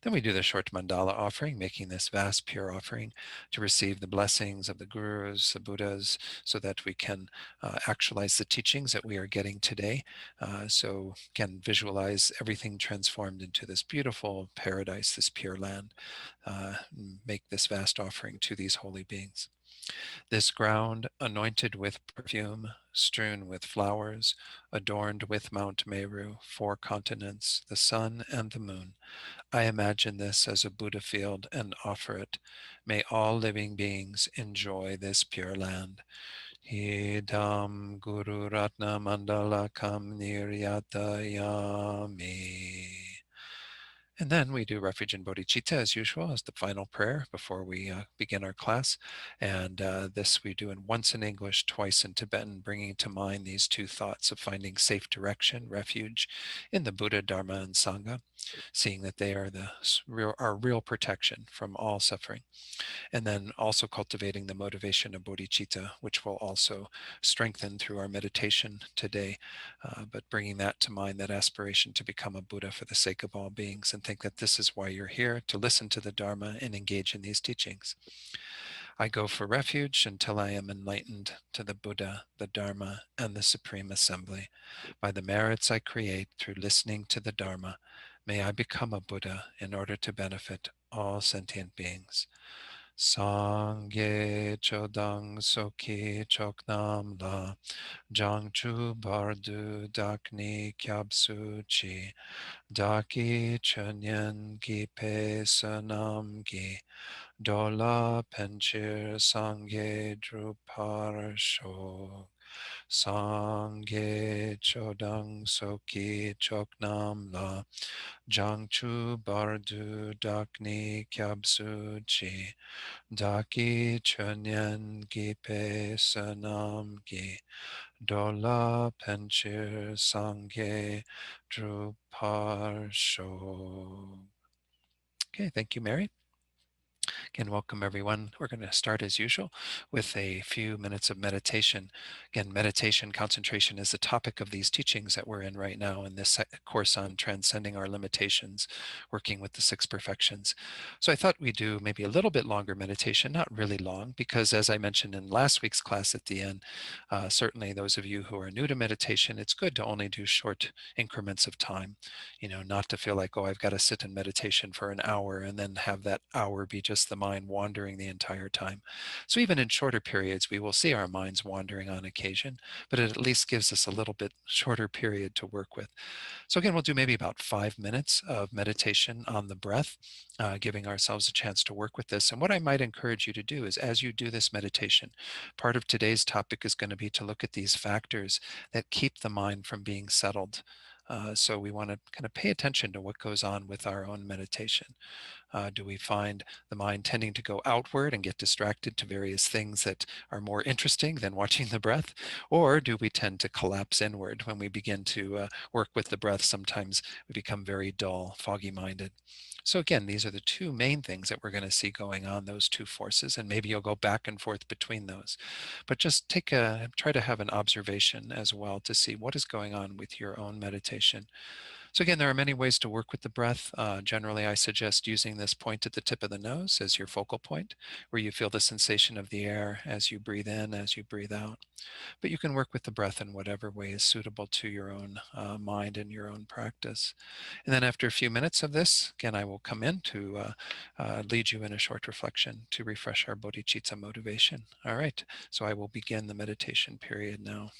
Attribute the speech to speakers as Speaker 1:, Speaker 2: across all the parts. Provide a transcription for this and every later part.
Speaker 1: Then we do the short mandala offering, making this vast pure offering to receive the blessings of the gurus, the Buddhas, so that we can actualize the teachings that we are getting today. So again, visualize everything transformed into this beautiful paradise, this pure land. Make this vast offering to these holy beings. This ground, anointed with perfume, strewn with flowers, adorned with Mount Meru, 4 continents, the sun and the moon. I imagine this as a Buddha field and offer it. May all living beings enjoy this pure land. Idam Guru Ratna Mandala Kam Niryatayami. And then we do refuge in bodhicitta as usual as the final prayer before we begin our class. And this we do once in English, twice in Tibetan, bringing to mind these two thoughts of finding safe direction, refuge in the Buddha, Dharma, and Sangha, seeing that they are our real protection from all suffering. And then also cultivating the motivation of bodhicitta, which will also strengthen through our meditation today, but bringing that to mind, that aspiration to become a Buddha for the sake of all beings, and think that this is why you're here, to listen to the Dharma and engage in these teachings. I go for refuge until I am enlightened to the Buddha, the Dharma, and the Supreme Assembly. By the merits I create through listening to the Dharma, may I become a Buddha in order to benefit all sentient beings. Sangye chodang soki choknam la jangchu bardu dakni kyabsu chi daki chanyen gi pe sanam gi dola penchir sangye drupar shok. Sangye chodang soki choknam la jangchu bardu dakni kyabsu chi Daki Chunyan Gipe Sanam Gi Dola Penchir Sangye Drupar Shog. Okay, thank you, Mary. Again, welcome everyone. We're going to start as usual with a few minutes of meditation. Again, meditation, concentration is the topic of these teachings that we're in right now in this course on transcending our limitations, working with the 6 perfections. So I thought we'd do maybe a little bit longer meditation, not really long, because as I mentioned in last week's class at the end, certainly those of you who are new to meditation, it's good to only do short increments of time, not to feel like, oh, I've got to sit in meditation for an hour and then have that hour be just the mind wandering the entire time. So even in shorter periods, we will see our minds wandering on occasion, but it at least gives us a little bit shorter period to work with. So again, we'll do maybe about 5 minutes of meditation on the breath, giving ourselves a chance to work with this. And what I might encourage you to do is, as you do this meditation, part of today's topic is going to be to look at these factors that keep the mind from being settled. So we want to kind of pay attention to what goes on with our own meditation. Do we find the mind tending to go outward and get distracted to various things that are more interesting than watching the breath? Or do we tend to collapse inward when we begin to work with the breath? Sometimes we become very dull, foggy-minded. So again, these are the 2 main things that we're going to see going on, those 2 forces, and maybe you'll go back and forth between those. But just try to have an observation as well to see what is going on with your own meditation. So again, there are many ways to work with the breath. Generally, I suggest using this point at the tip of the nose as your focal point, where you feel the sensation of the air as you breathe in, as you breathe out. But you can work with the breath in whatever way is suitable to your own mind and your own practice. And then after a few minutes of this, again, I will come in to lead you in a short reflection to refresh our bodhicitta motivation. All right, so I will begin the meditation period now.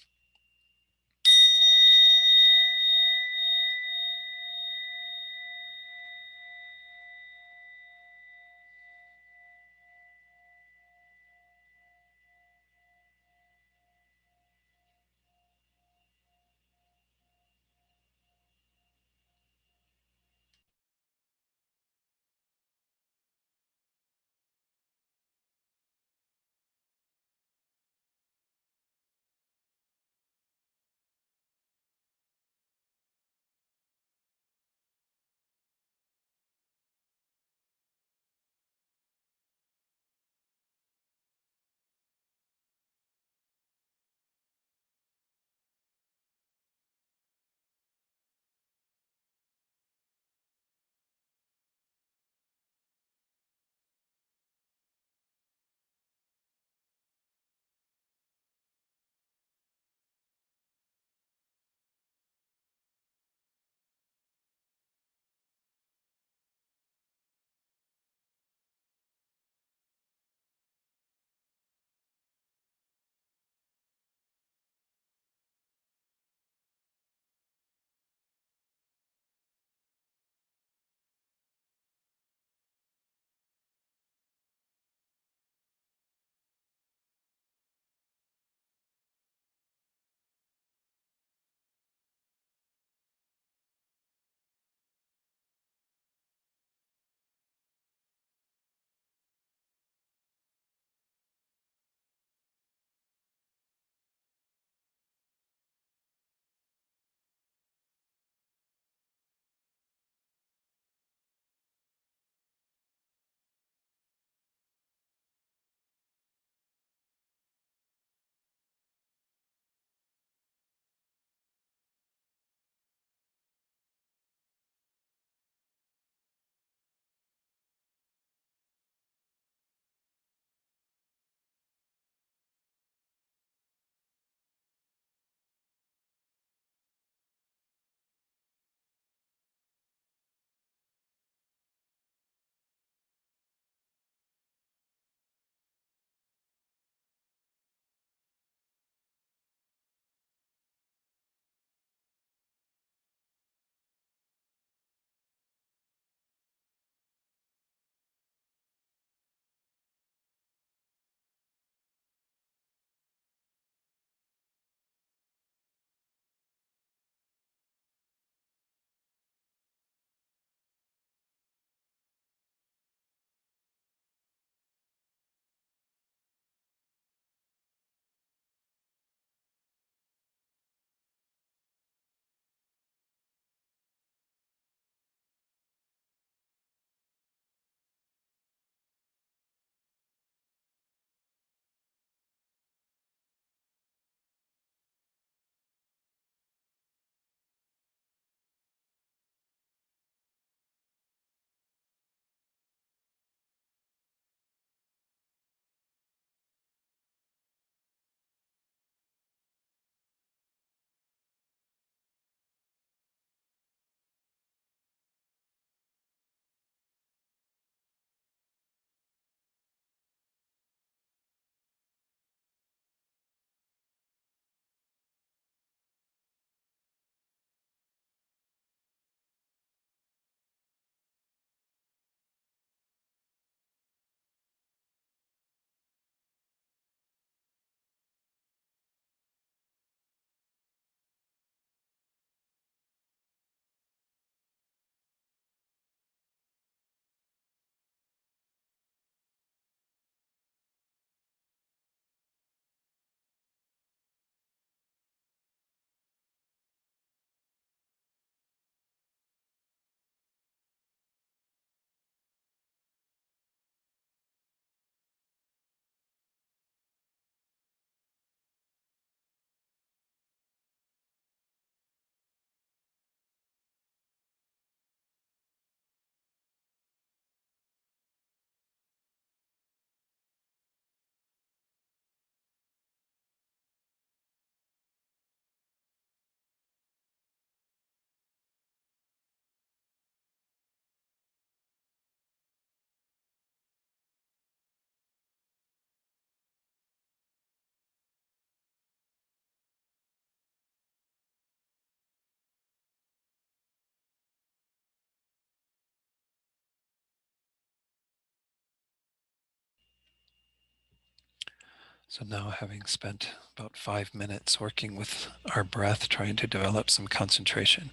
Speaker 1: So now, having spent about 5 minutes working with our breath, trying to develop some concentration,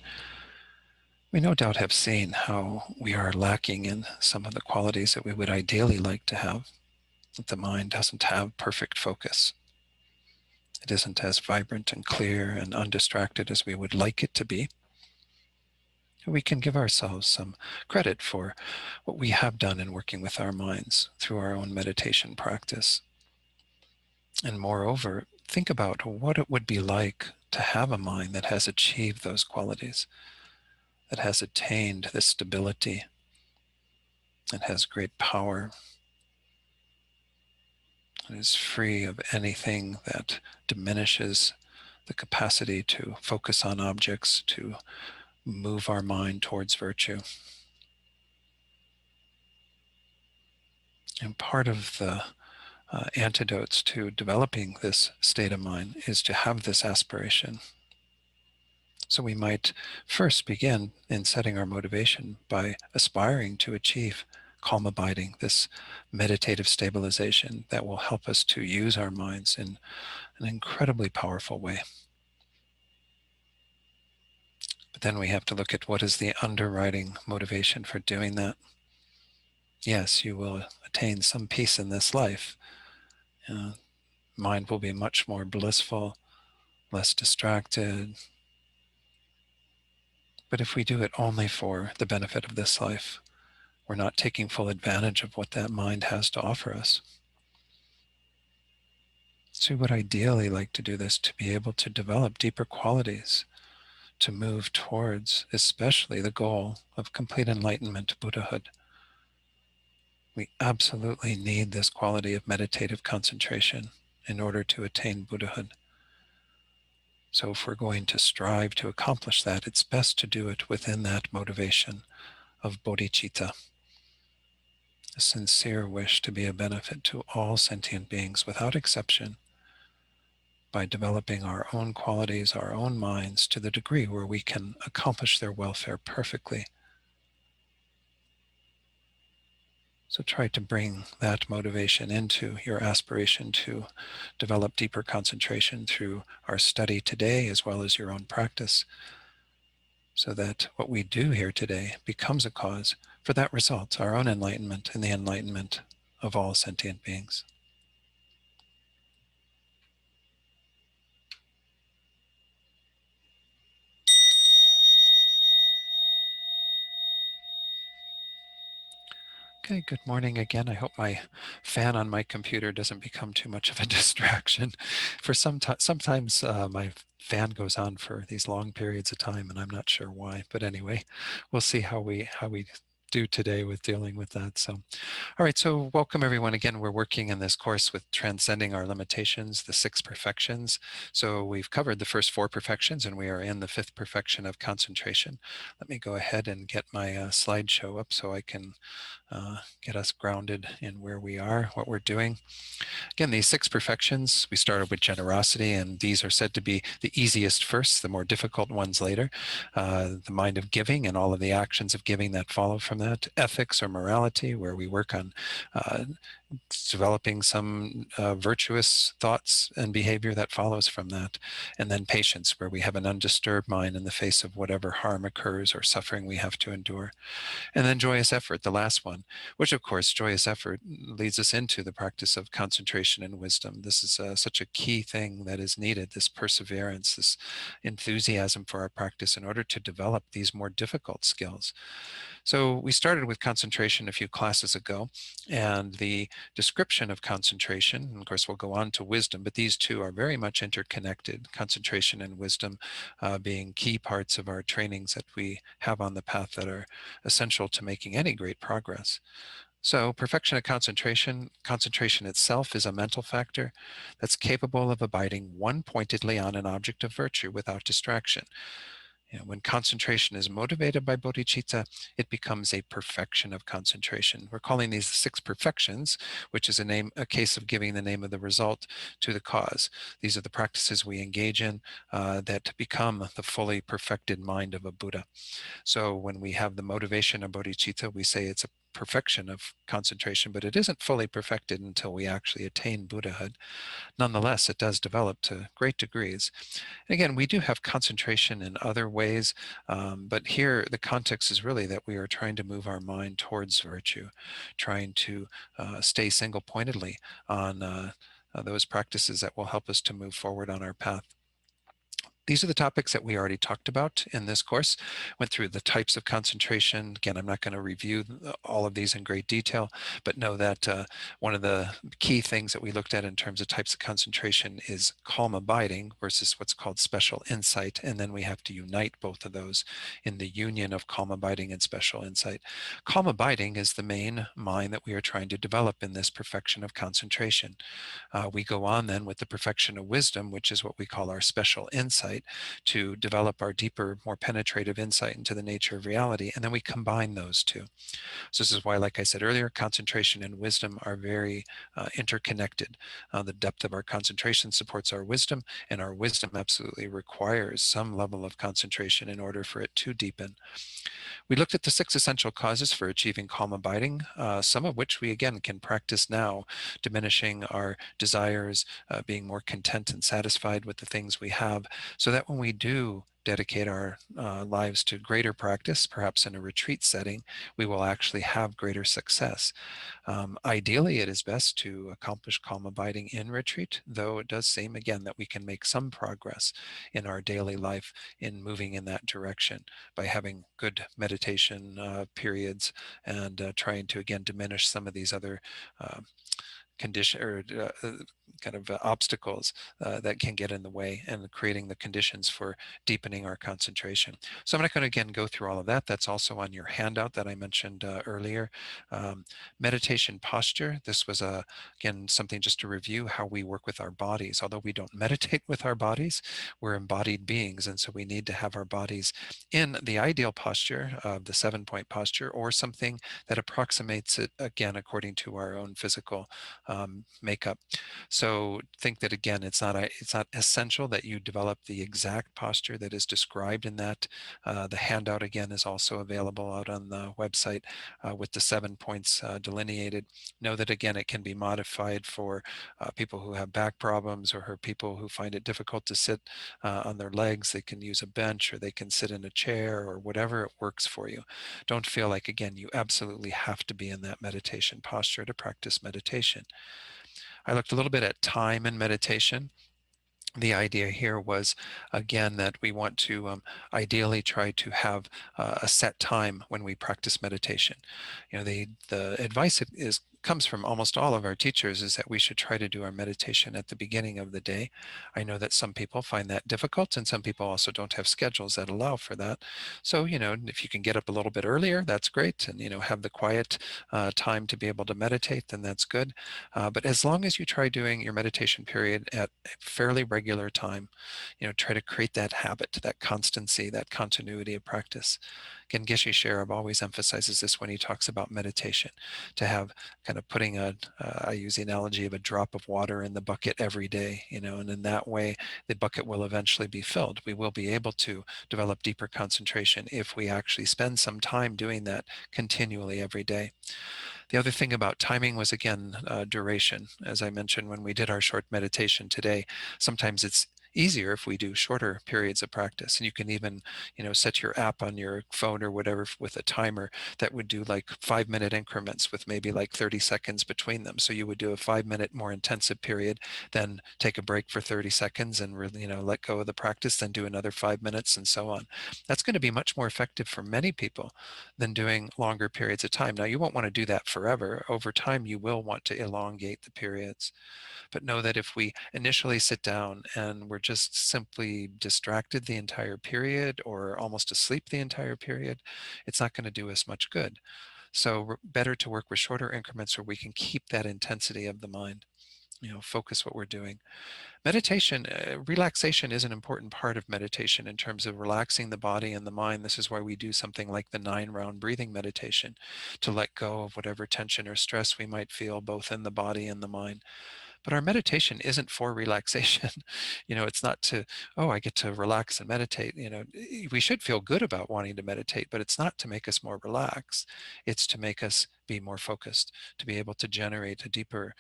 Speaker 1: we no doubt have seen how we are lacking in some of the qualities that we would ideally like to have. That the mind doesn't have perfect focus. It isn't as vibrant and clear and undistracted as we would like it to be. We can give ourselves some credit for what we have done in working with our minds through our own meditation practice. And moreover, think about what it would be like to have a mind that has achieved those qualities, that has attained this stability, that has great power, that is free of anything that diminishes the capacity to focus on objects, to move our mind towards virtue. And part of the antidotes to developing this state of mind is to have this aspiration. So we might first begin in setting our motivation by aspiring to achieve calm abiding, this meditative stabilization that will help us to use our minds in an incredibly powerful way. But then we have to look at what is the underwriting motivation for doing that. Yes, you will attain some peace in this life. Mind will be much more blissful, less distracted. But if we do it only for the benefit of this life, we're not taking full advantage of what that mind has to offer us. So we would ideally like to do this to be able to develop deeper qualities, to move towards especially the goal of complete enlightenment, Buddhahood. We absolutely need this quality of meditative concentration in order to attain Buddhahood. So if we're going to strive to accomplish that, it's best to do it within that motivation of bodhichitta, a sincere wish to be a benefit to all sentient beings without exception, by developing our own qualities, our own minds, to the degree where we can accomplish their welfare perfectly. So try to bring that motivation into your aspiration to develop deeper concentration through our study today, as well as your own practice, so that what we do here today becomes a cause for that result, our own enlightenment and the enlightenment of all sentient beings. Okay, good morning again. I hope my fan on my computer doesn't become too much of a distraction. For sometimes my fan goes on for these long periods of time, and I'm not sure why. But anyway, we'll see how we do today with dealing with that. So, all right. So, welcome everyone again. We're working in this course with transcending our limitations, the 6 perfections. So we've covered the first 4 perfections, and we are in the 5th perfection of concentration. Let me go ahead and get my slideshow up so I can get us grounded in where we are, what we're doing. Again, these 6 perfections, we started with generosity, and these are said to be the easiest first, the more difficult ones later. The mind of giving and all of the actions of giving that follow from that. Ethics or morality, where we work on developing some virtuous thoughts and behavior that follows from that. And then patience, where we have an undisturbed mind in the face of whatever harm occurs or suffering we have to endure. And then joyous effort, the last one, which of course, joyous effort leads us into the practice of concentration and wisdom. This is such a key thing that is needed, this perseverance, this enthusiasm for our practice in order to develop these more difficult skills. So we started with concentration a few classes ago, and the description of concentration, and of course we'll go on to wisdom, but these two are very much interconnected, concentration and wisdom being key parts of our trainings that we have on the path that are essential to making any great progress. So perfection of concentration, concentration itself is a mental factor that's capable of abiding one-pointedly on an object of virtue without distraction. When concentration is motivated by bodhicitta, it becomes a perfection of concentration. We're calling these 6 perfections, which is a case of giving the name of the result to the cause. These are the practices we engage in that become the fully perfected mind of a Buddha. So when we have the motivation of bodhicitta, we say it's a perfection of concentration, but it isn't fully perfected until we actually attain Buddhahood. Nonetheless, it does develop to great degrees. Again, we do have concentration in other ways, but here the context is really that we are trying to move our mind towards virtue, trying to stay single-pointedly on those practices that will help us to move forward on our path. These are the topics that we already talked about in this course. Went through the types of concentration. Again, I'm not going to review all of these in great detail, but know that one of the key things that we looked at in terms of types of concentration is calm abiding versus what's called special insight. And then we have to unite both of those in the union of calm abiding and special insight. Calm abiding is the main mind that we are trying to develop in this perfection of concentration. We go on then with the perfection of wisdom, which is what we call our special insight, to develop our deeper, more penetrative insight into the nature of reality. And then we combine those two. So this is why, like I said earlier, concentration and wisdom are very interconnected. The depth of our concentration supports our wisdom, and our wisdom absolutely requires some level of concentration in order for it to deepen. We looked at the 6 essential causes for achieving calm abiding, some of which we again can practice now, diminishing our desires, being more content and satisfied with the things we have, so that when we do dedicate our lives to greater practice, perhaps in a retreat setting, we will actually have greater success. Ideally, it is best to accomplish calm abiding in retreat, though it does seem, again, that we can make some progress in our daily life in moving in that direction by having good meditation periods and trying to, again, diminish some of these other uh, condition or kind of obstacles that can get in the way and creating the conditions for deepening our concentration. So I'm not going to again go through all of that. That's also on your handout that I mentioned earlier. Meditation posture. This was again something just to review how we work with our bodies. Although we don't meditate with our bodies, we're embodied beings, and so we need to have our bodies in the ideal posture of the 7-point posture or something that approximates it again according to our own physical makeup. So think that again, it's not essential that you develop the exact posture that is described in that. The handout again is also available out on the website with the 7 points delineated. Know that again, it can be modified for people who have back problems or people who find it difficult to sit on their legs. They can use a bench or they can sit in a chair or whatever it works for you. Don't feel like, again, you absolutely have to be in that meditation posture to practice meditation. I looked a little bit at time and meditation. The idea here was, again, that we want to ideally try to have a set time when we practice meditation. You know, the advice comes from almost all of our teachers is that we should try to do our meditation at the beginning of the day. I know that some people find that difficult, and some people also don't have schedules that allow for that. So, you know, if you can get up a little bit earlier, that's great, and, you know, have the quiet time to be able to meditate, then that's good. But as long as you try doing your meditation period at a fairly regular time, you know, try to create that habit, that constancy, that continuity of practice. Again, Geshe Sherab always emphasizes this when he talks about meditation, to have kind of putting I use the analogy of a drop of water in the bucket every day, you know, and in that way, the bucket will eventually be filled. We will be able to develop deeper concentration if we actually spend some time doing that continually every day. The other thing about timing was, again, duration. As I mentioned when we did our short meditation today, sometimes it's easier if we do shorter periods of practice. And you can even, you know, set your app on your phone or whatever with a timer that would do like 5-minute increments with maybe like 30 seconds between them. So you would do a 5-minute more intensive period, then take a break for 30 seconds and really, you know, let go of the practice, then do another 5 minutes and so on. That's going to be much more effective for many people than doing longer periods of time. Now, you won't want to do that forever. Over time, you will want to elongate the periods. But know that if we initially sit down and we're just simply distracted the entire period or almost asleep the entire period, it's not going to do us much good. So better to work with shorter increments where we can keep that intensity of the mind, you know, focus what we're doing. Meditation, relaxation is an important part of meditation in terms of relaxing the body and the mind. This is why we do something like the 9-round breathing meditation, to let go of whatever tension or stress we might feel both in the body and the mind. But our meditation isn't for relaxation. You know, it's not to, oh, I get to relax and meditate. You know, we should feel good about wanting to meditate, but it's not to make us more relaxed. It's to make us be more focused, to be able to generate a deeper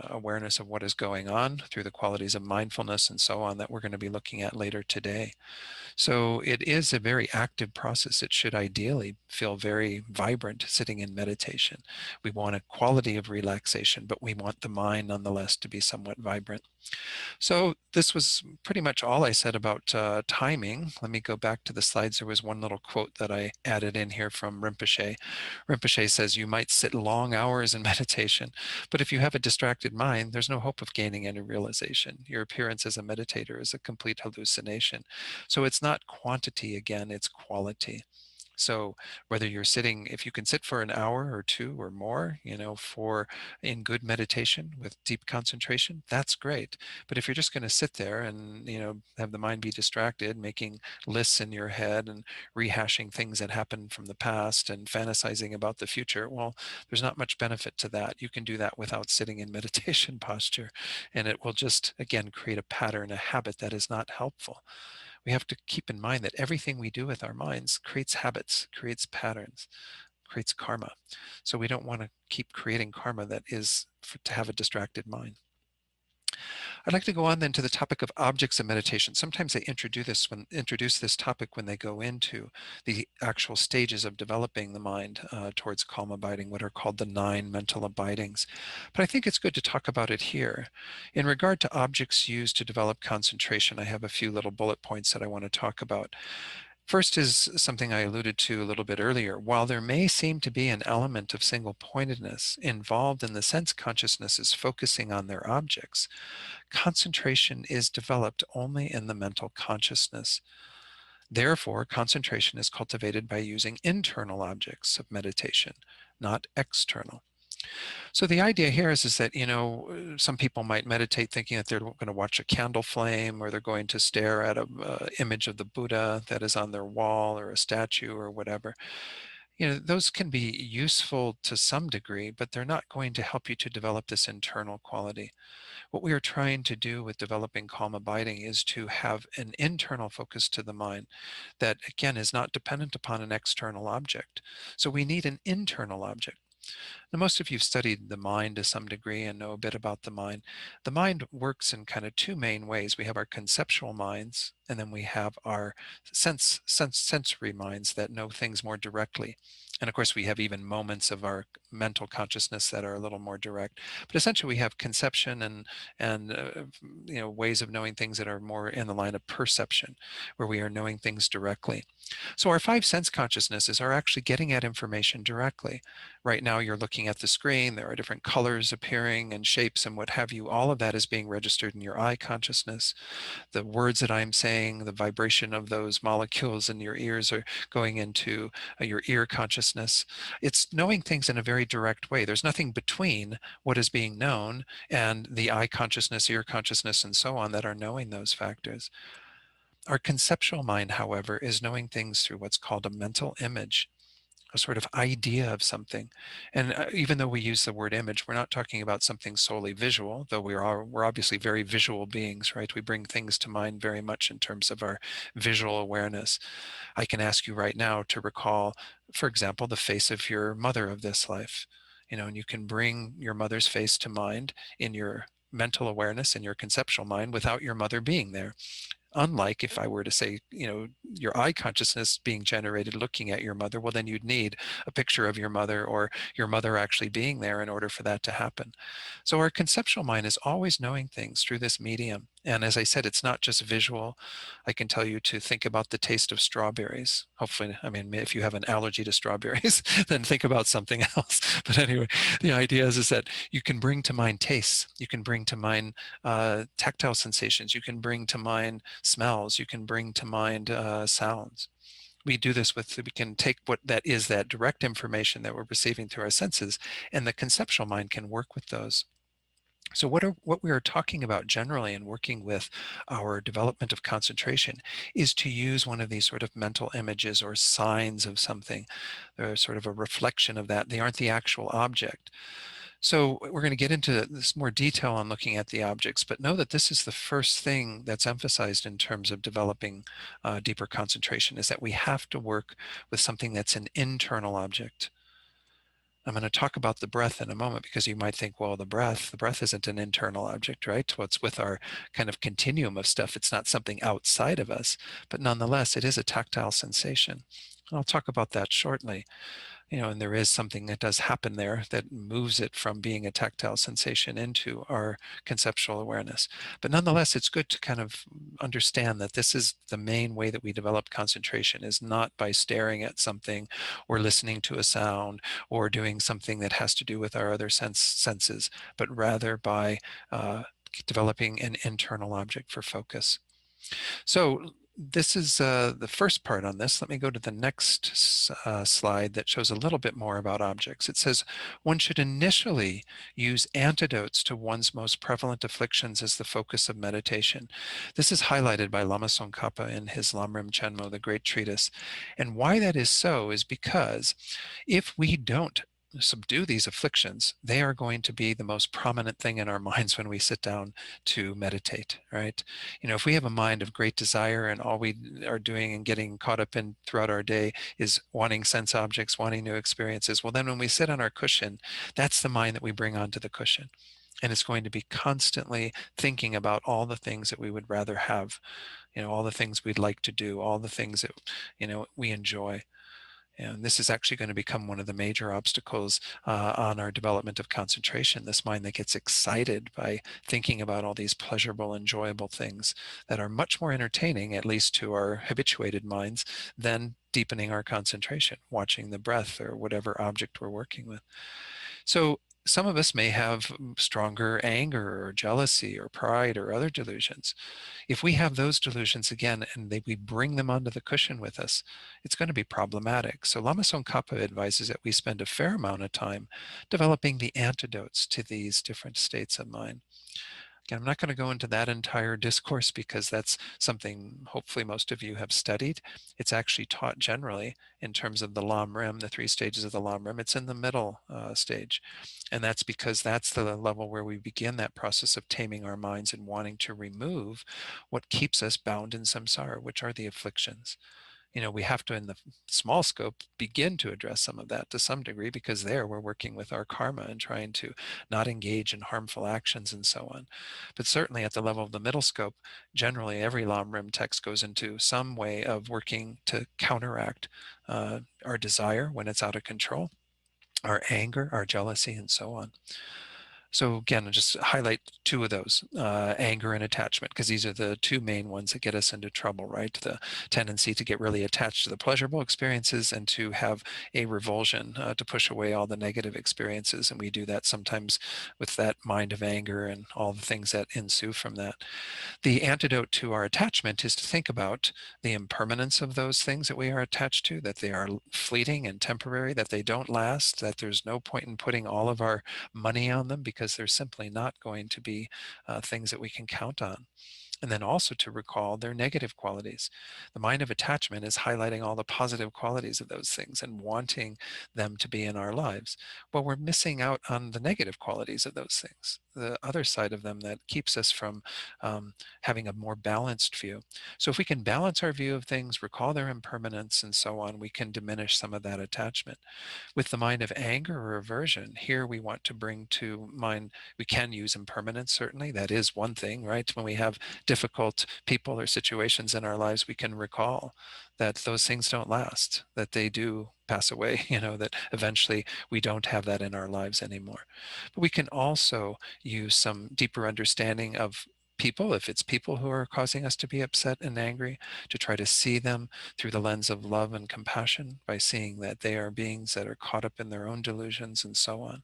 Speaker 1: awareness of what is going on through the qualities of mindfulness and so on that we're going to be looking at later today. So it is a very active process. It should ideally feel very vibrant sitting in meditation. We want a quality of relaxation, but we want the mind nonetheless to be somewhat vibrant. So this was pretty much all I said about timing. Let me go back to the slides. There was one little quote that I added in here from Rinpoche. Rinpoche says, you might sit long hours in meditation, but if you have a distracted mind, there's no hope of gaining any realization. Your appearance as a meditator is a complete hallucination. So it's not quantity again, it's quality. So whether you're sitting, if you can sit for an hour or two or more, for in good meditation with deep concentration, that's great. But if you're just going to sit there and, have the mind be distracted, making lists in your head and rehashing things that happened from the past and fantasizing about the future, well, there's not much benefit to that. You can do that without sitting in meditation posture, and it will just, again, create a pattern, a habit that is not helpful. We have to keep in mind that everything we do with our minds creates habits, creates patterns, creates karma. So we don't want to keep creating karma that is to have a distracted mind. I'd like to go on then to the topic of objects of meditation. Sometimes they introduce this topic when they go into the actual stages of developing the mind towards calm abiding, what are called the 9 mental abidings. But I think it's good to talk about it here. In regard to objects used to develop concentration, I have a few little bullet points that I want to talk about. First is something I alluded to a little bit earlier. While there may seem to be an element of single-pointedness involved in the sense consciousnesses focusing on their objects, concentration is developed only in the mental consciousness. Therefore, concentration is cultivated by using internal objects of meditation, not external. So the idea here is that, some people might meditate thinking that they're going to watch a candle flame, or they're going to stare at an image of the Buddha that is on their wall, or a statue or whatever. Those can be useful to some degree, but they're not going to help you to develop this internal quality. What we are trying to do with developing calm abiding is to have an internal focus to the mind that, again, is not dependent upon an external object. So we need an internal object. Now, most of you have studied the mind to some degree and know a bit about the mind. The mind works in kind of 2 main ways. We have our conceptual minds, and then we have our sensory minds that know things more directly. And of course, we have even moments of our mental consciousness that are a little more direct. But essentially, we have conception and ways of knowing things that are more in the line of perception, where we are knowing things directly. So our 5 sense consciousnesses are actually getting at information directly. Right now, you're looking at the screen. There are different colors appearing and shapes and what have you. All of that is being registered in your eye consciousness. The words that I'm saying, the vibration of those molecules in your ears are going into your ear consciousness. It's knowing things in a very direct way. There's nothing between what is being known and the eye consciousness, ear consciousness, and so on that are knowing those factors. Our conceptual mind, however, is knowing things through what's called a mental image, a sort of idea of something. And even though we use the word image, we're not talking about something solely visual, though we're obviously very visual beings, right? We bring things to mind very much in terms of our visual awareness. I can ask you right now to recall, for example, the face of your mother of this life, and you can bring your mother's face to mind in your mental awareness, in your conceptual mind, without your mother being there. Unlike if I were to say, your eye consciousness being generated looking at your mother, well, then you'd need a picture of your mother or your mother actually being there in order for that to happen. So our conceptual mind is always knowing things through this medium. And as I said, it's not just visual. I can tell you to think about the taste of strawberries. Hopefully, if you have an allergy to strawberries, then think about something else. But anyway, the idea is that you can bring to mind tastes. You can bring to mind tactile sensations. You can bring to mind smells. You can bring to mind sounds. We do this we can take that direct information that we're receiving through our senses, and the conceptual mind can work with those. So what we are talking about generally in working with our development of concentration is to use one of these sort of mental images or signs of something. They're sort of a reflection of that. They aren't the actual object. So we're going to get into this more detail on looking at the objects, but know that this is the first thing that's emphasized in terms of developing deeper concentration, is that we have to work with something that's an internal object. I'm going to talk about the breath in a moment, because you might think, well, the breath isn't an internal object, right? What's with our kind of continuum of stuff, it's not something outside of us, but nonetheless, it is a tactile sensation. I'll talk about that shortly. And there is something that does happen there that moves it from being a tactile sensation into our conceptual awareness. But nonetheless, it's good to kind of understand that this is the main way that we develop concentration, is not by staring at something or listening to a sound or doing something that has to do with our other senses, but rather by developing an internal object for focus. So this is the first part on this. Let me go to the next slide that shows a little bit more about objects. It says, one should initially use antidotes to one's most prevalent afflictions as the focus of meditation. This is highlighted by Lama Tsongkhapa in his Lamrim Chenmo, the great treatise. And why that is so is because if we don't subdue these afflictions, they are going to be the most prominent thing in our minds when we sit down to meditate, right? If we have a mind of great desire and all we are doing and getting caught up in throughout our day is wanting sense objects, wanting new experiences, well, then when we sit on our cushion, that's the mind that we bring onto the cushion. And it's going to be constantly thinking about all the things that we would rather have, all the things we'd like to do, all the things that, we enjoy. And this is actually going to become one of the major obstacles on our development of concentration, this mind that gets excited by thinking about all these pleasurable, enjoyable things that are much more entertaining, at least to our habituated minds, than deepening our concentration, watching the breath or whatever object we're working with. So some of us may have stronger anger or jealousy or pride or other delusions. If we have those delusions again and we bring them onto the cushion with us, it's going to be problematic. So Lama Tsongkhapa advises that we spend a fair amount of time developing the antidotes to these different states of mind. Again, I'm not going to go into that entire discourse because that's something hopefully most of you have studied. It's actually taught generally in terms of the Lam Rim, the 3 stages of the Lam Rim. It's in the middle stage. And that's because that's the level where we begin that process of taming our minds and wanting to remove what keeps us bound in samsara, which are the afflictions. We have to, in the small scope, begin to address some of that to some degree, because there we're working with our karma and trying to not engage in harmful actions and so on. But certainly at the level of the middle scope, generally every Lam Rim text goes into some way of working to counteract our desire when it's out of control, our anger, our jealousy, and so on. So again, I'll just highlight 2 of those, anger and attachment, because these are the 2 main ones that get us into trouble, right? The tendency to get really attached to the pleasurable experiences and to have a revulsion to push away all the negative experiences. And we do that sometimes with that mind of anger and all the things that ensue from that. The antidote to our attachment is to think about the impermanence of those things that we are attached to, that they are fleeting and temporary, that they don't last, that there's no point in putting all of our money on them, because they're simply not going to be things that we can count on. And then also to recall their negative qualities. The mind of attachment is highlighting all the positive qualities of those things and wanting them to be in our lives. Well, we're missing out on the negative qualities of those things, the other side of them that keeps us from having a more balanced view. So if we can balance our view of things, recall their impermanence and so on, we can diminish some of that attachment. With the mind of anger or aversion, here we want to bring to mind, we can use impermanence, certainly. That is one thing, right? When we have difficult people or situations in our lives, we can recall that those things don't last, that they do pass away, that eventually we don't have that in our lives anymore. But we can also use some deeper understanding of people, if it's people who are causing us to be upset and angry, to try to see them through the lens of love and compassion by seeing that they are beings that are caught up in their own delusions and so on.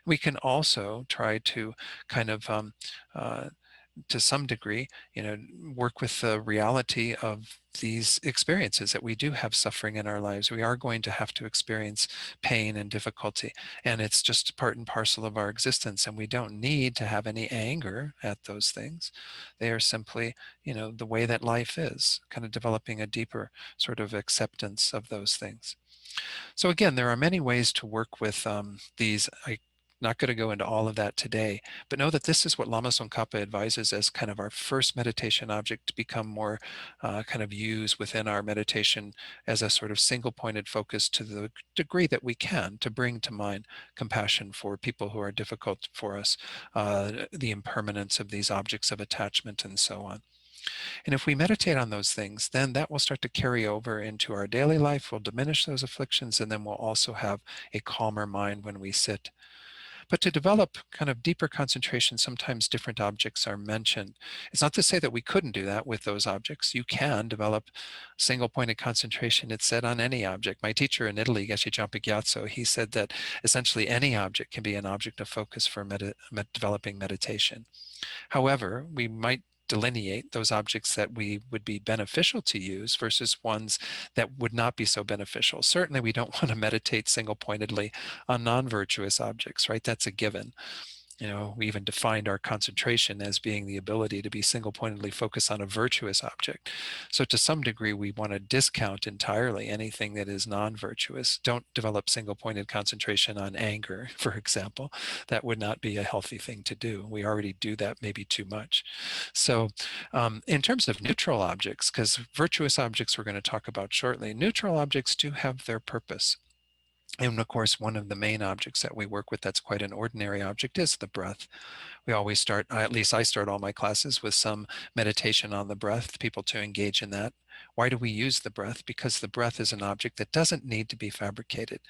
Speaker 1: We can also try to kind of to some degree, work with the reality of these experiences, that we do have suffering in our lives. We are going to have to experience pain and difficulty, and it's just part and parcel of our existence. And we don't need to have any anger at those things. They are simply, the way that life is, kind of developing a deeper sort of acceptance of those things. So again, there are many ways to work with these. I Not going to go into all of that today, but know that this is what Lama Tsongkhapa advises as kind of our first meditation object to become more kind of used within our meditation as a sort of single-pointed focus to the degree that we can, to bring to mind compassion for people who are difficult for us, the impermanence of these objects of attachment, and so on. And if we meditate on those things, then that will start to carry over into our daily life, will diminish those afflictions, and then we'll also have a calmer mind when we sit. But to develop kind of deeper concentration, sometimes different objects are mentioned. It's not to say that we couldn't do that with those objects. You can develop single-pointed concentration, it's said, on any object. My teacher in Italy, Geshe Jampa Gyatso, he said that essentially any object can be an object of focus for developing meditation. However, we might delineate those objects that we would be beneficial to use versus ones that would not be so beneficial. Certainly, we don't want to meditate single-pointedly on non-virtuous objects, right? That's a given. We even defined our concentration as being the ability to be single-pointedly focused on a virtuous object. So to some degree, we want to discount entirely anything that is non-virtuous. Don't develop single-pointed concentration on anger, for example. That would not be a healthy thing to do. We already do that maybe too much. So in terms of neutral objects, because virtuous objects we're going to talk about shortly, neutral objects do have their purpose. And of course, one of the main objects that we work with that's quite an ordinary object is the breath. We always start, at least I start all my classes with some meditation on the breath, people to engage in that. Why do we use the breath? Because the breath is an object that doesn't need to be fabricated.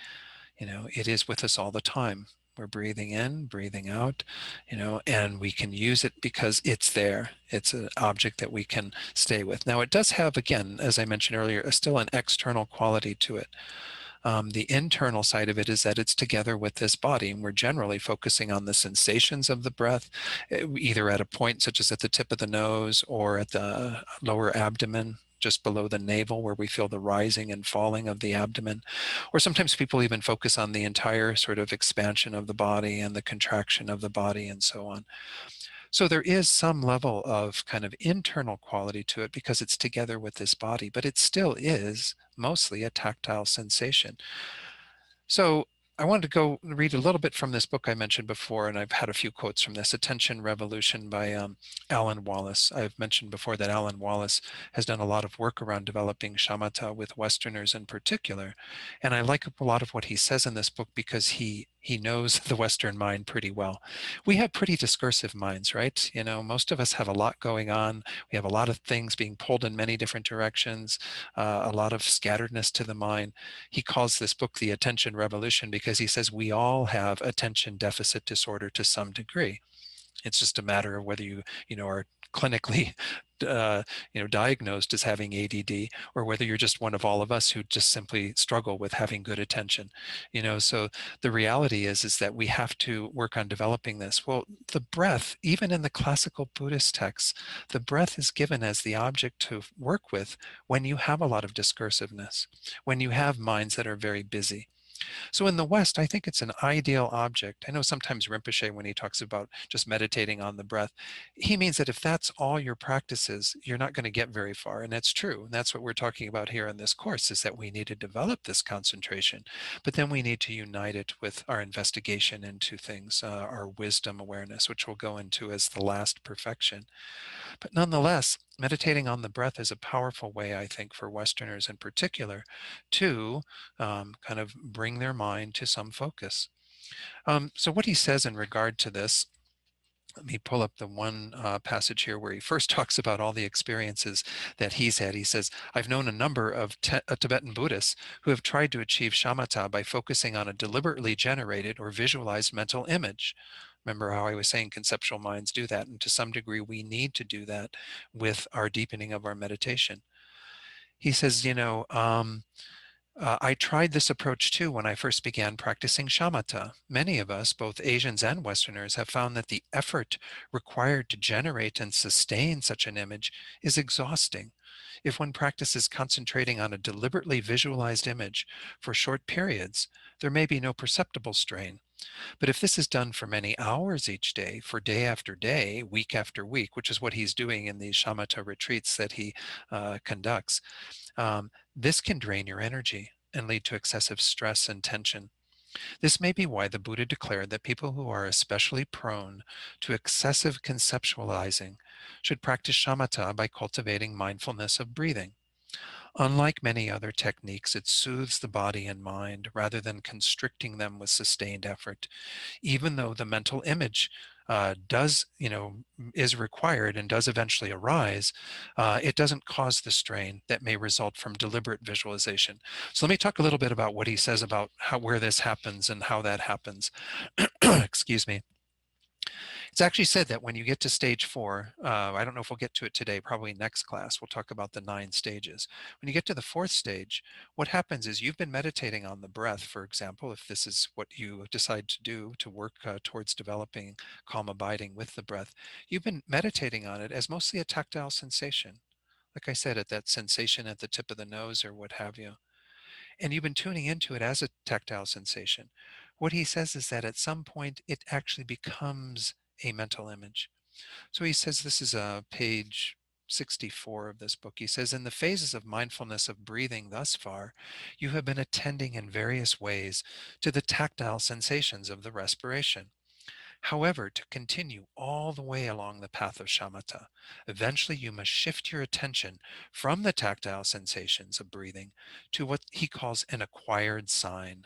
Speaker 1: It is with us all the time. We're breathing in, breathing out, and we can use it because it's there. It's an object that we can stay with. Now, it does have, again, as I mentioned earlier, still an external quality to it. The internal side of it is that it's together with this body, and we're generally focusing on the sensations of the breath, either at a point such as at the tip of the nose or at the lower abdomen, just below the navel, where we feel the rising and falling of the abdomen. Or sometimes people even focus on the entire sort of expansion of the body and the contraction of the body and so on. So there is some level of kind of internal quality to it because it's together with this body, but it still is mostly a tactile sensation. So I wanted to go read a little bit from this book I mentioned before, and I've had a few quotes from this, Attention Revolution by Alan Wallace. I've mentioned before that Alan Wallace has done a lot of work around developing shamatha with Westerners in particular. And I like a lot of what he says in this book because he knows the Western mind pretty well. We have pretty discursive minds, right? Most of us have a lot going on. We have a lot of things being pulled in many different directions, a lot of scatteredness to the mind. He calls this book The Attention Revolution because he says we all have attention deficit disorder to some degree. It's just a matter of whether you are clinically diagnosed as having ADD, or whether you're just one of all of us who just simply struggle with having good attention. So the reality is that we have to work on developing this. Well, the breath, even in the classical Buddhist texts, the breath is given as the object to work with when you have a lot of discursiveness, when you have minds that are very busy. So in the West, I think it's an ideal object. I know sometimes Rinpoche, when he talks about just meditating on the breath, he means that if that's all your practice is, you're not going to get very far. And that's true. And that's what we're talking about here in this course, is that we need to develop this concentration, but then we need to unite it with our investigation into things, our wisdom awareness, which we'll go into as the last perfection. But nonetheless, meditating on the breath is a powerful way, I think, for Westerners in particular to kind of bring their mind to some focus. So what he says in regard to this, let me pull up the one passage here where he first talks about all the experiences that he's had. He says, I've known a number of Tibetan Buddhists who have tried to achieve shamatha by focusing on a deliberately generated or visualized mental image. Remember how I was saying conceptual minds do that, and to some degree we need to do that with our deepening of our meditation. He says, I tried this approach too when I first began practicing shamatha. Many of us, both Asians and Westerners, have found that the effort required to generate and sustain such an image is exhausting. If one practices concentrating on a deliberately visualized image for short periods, there may be no perceptible strain. But if this is done for many hours each day, for day after day, week after week, which is what he's doing in these shamatha retreats that he conducts, this can drain your energy and lead to excessive stress and tension. This may be why the Buddha declared that people who are especially prone to excessive conceptualizing should practice shamatha by cultivating mindfulness of breathing. Unlike many other techniques, it soothes the body and mind rather than constricting them with sustained effort. Even though the mental image is required and does eventually arise, it doesn't cause the strain that may result from deliberate visualization. So let me talk a little bit about what he says about where this happens and how that happens. Excuse me. It's actually said that when you get to stage 4, I don't know if we'll get to it today, probably next class, we'll talk about the 9 stages. When you get to the 4th stage, what happens is you've been meditating on the breath, for example, if this is what you decide to do to work towards developing calm abiding with the breath, you've been meditating on it as mostly a tactile sensation. Like I said, at that sensation at the tip of the nose or what have you. And you've been tuning into it as a tactile sensation. What he says is that at some point it actually becomes a mental image. So he says, this is page 64 of this book. He says, in the phases of mindfulness of breathing thus far, you have been attending in various ways to the tactile sensations of the respiration. However, to continue all the way along the path of shamatha, eventually you must shift your attention from the tactile sensations of breathing to what he calls an acquired sign.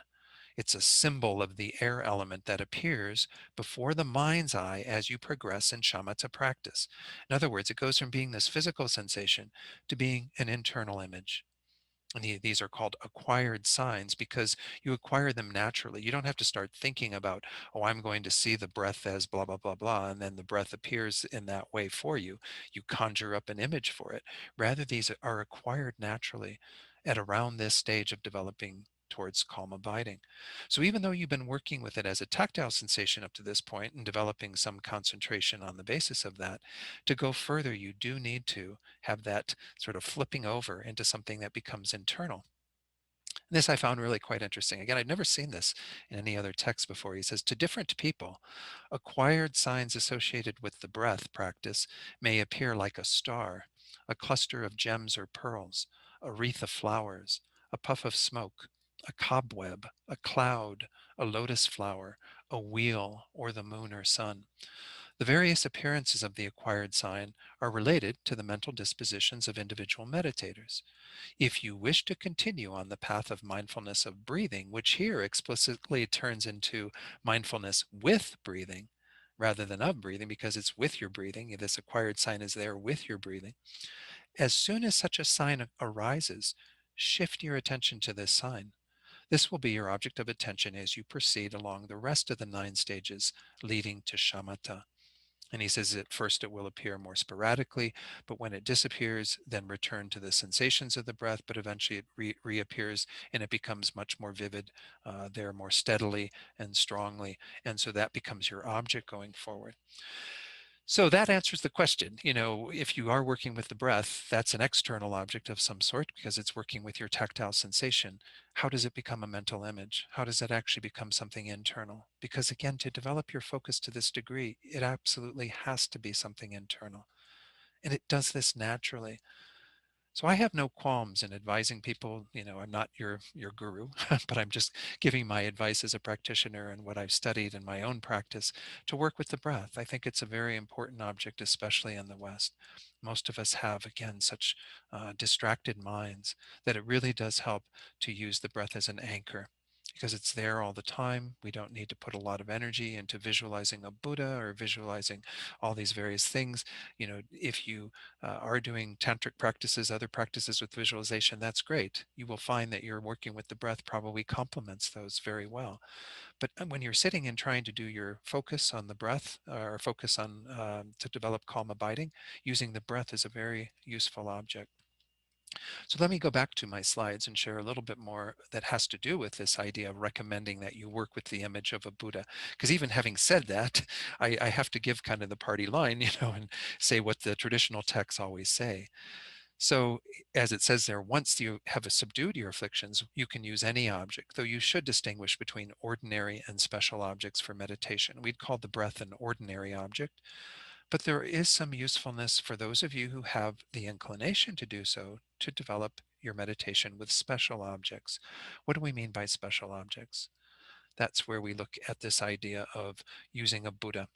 Speaker 1: It's a symbol of the air element that appears before the mind's eye as you progress in shamatha practice. In other words, it goes from being this physical sensation to being an internal image. And these are called acquired signs because you acquire them naturally. You don't have to start thinking about, oh, I'm going to see the breath as blah, blah, blah, blah, and then the breath appears in that way for you. You conjure up an image for it. Rather, these are acquired naturally at around this stage of developing towards calm abiding. So even though you've been working with it as a tactile sensation up to this point and developing some concentration on the basis of that, to go further, you do need to have that sort of flipping over into something that becomes internal. This I found really quite interesting. Again, I'd never seen this in any other text before. He says, to different people, acquired signs associated with the breath practice may appear like a star, a cluster of gems or pearls, a wreath of flowers, a puff of smoke, a cobweb, a cloud, a lotus flower, a wheel, or the moon or sun. The various appearances of the acquired sign are related to the mental dispositions of individual meditators. If you wish to continue on the path of mindfulness of breathing, which here explicitly turns into mindfulness with breathing rather than of breathing, because it's with your breathing, this acquired sign is there with your breathing. As soon as such a sign arises, shift your attention to this sign. This will be your object of attention as you proceed along the rest of the 9 stages leading to shamatha. And he says at first it will appear more sporadically, but when it disappears, then return to the sensations of the breath, but eventually it reappears and it becomes much more vivid there more steadily and strongly. And so that becomes your object going forward. So that answers the question. If you are working with the breath, that's an external object of some sort because it's working with your tactile sensation. How does it become a mental image? How does it actually become something internal? Because again, to develop your focus to this degree, it absolutely has to be something internal. And it does this naturally. So I have no qualms in advising people. I'm not your guru, but I'm just giving my advice as a practitioner and what I've studied in my own practice to work with the breath. I think it's a very important object, especially in the West. Most of us have, again, such distracted minds that it really does help to use the breath as an anchor because it's there all the time. We don't need to put a lot of energy into visualizing a Buddha or visualizing all these various things. If you are doing tantric practices, other practices with visualization, that's great. You will find that your working with the breath probably complements those very well. But when you're sitting and trying to do your focus on the breath or focus on to develop calm abiding, using the breath is a very useful object. So let me go back to my slides and share a little bit more that has to do with this idea of recommending that you work with the image of a Buddha. Because even having said that, I have to give kind of the party line, and say what the traditional texts always say. So as it says there, once you have subdued your afflictions, you can use any object, though you should distinguish between ordinary and special objects for meditation. We'd call the breath an ordinary object, but there is some usefulness for those of you who have the inclination to do so to develop your meditation with special objects. What do we mean by special objects? That's where we look at this idea of using a Buddha.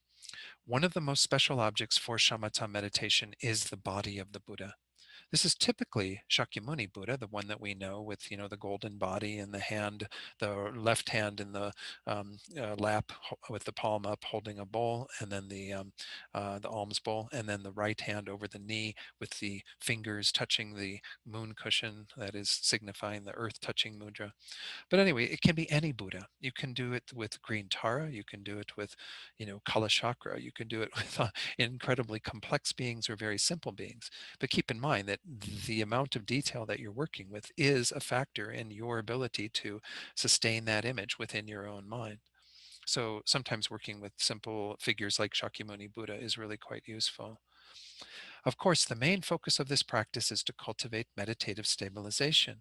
Speaker 1: One of the most special objects for shamatha meditation is the body of the Buddha. This is typically Shakyamuni Buddha, the one that we know with, the golden body and the hand, the left hand in the lap with the palm up holding a bowl, and then the alms bowl, and then the right hand over the knee with the fingers touching the moon cushion, that is signifying the earth touching mudra. But anyway, it can be any Buddha. You can do it with green Tara. You can do it with, Kala Chakra. You can do it with incredibly complex beings or very simple beings. But keep in mind that the amount of detail that you're working with is a factor in your ability to sustain that image within your own mind. So sometimes working with simple figures like Shakyamuni Buddha is really quite useful. Of course, the main focus of this practice is to cultivate meditative stabilization.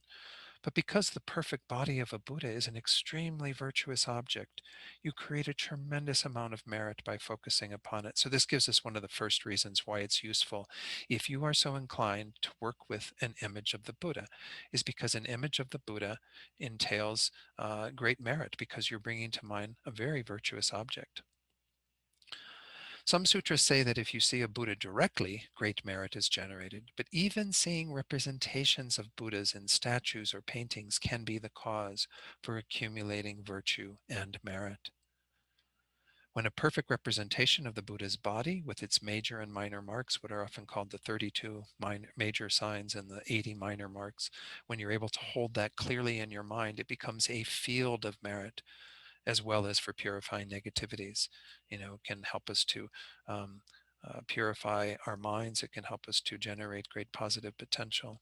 Speaker 1: But because the perfect body of a Buddha is an extremely virtuous object, you create a tremendous amount of merit by focusing upon it. So this gives us one of the first reasons why it's useful, if you are so inclined to work with an image of the Buddha, is because an image of the Buddha entails great merit because you're bringing to mind a very virtuous object. Some sutras say that if you see a Buddha directly, great merit is generated, but even seeing representations of Buddhas in statues or paintings can be the cause for accumulating virtue and merit. When a perfect representation of the Buddha's body, with its major and minor marks, what are often called the 32 major signs and the 80 minor marks, when you're able to hold that clearly in your mind, it becomes a field of merit, as well as for purifying negativities. Can help us to purify our minds. It can help us to generate great positive potential.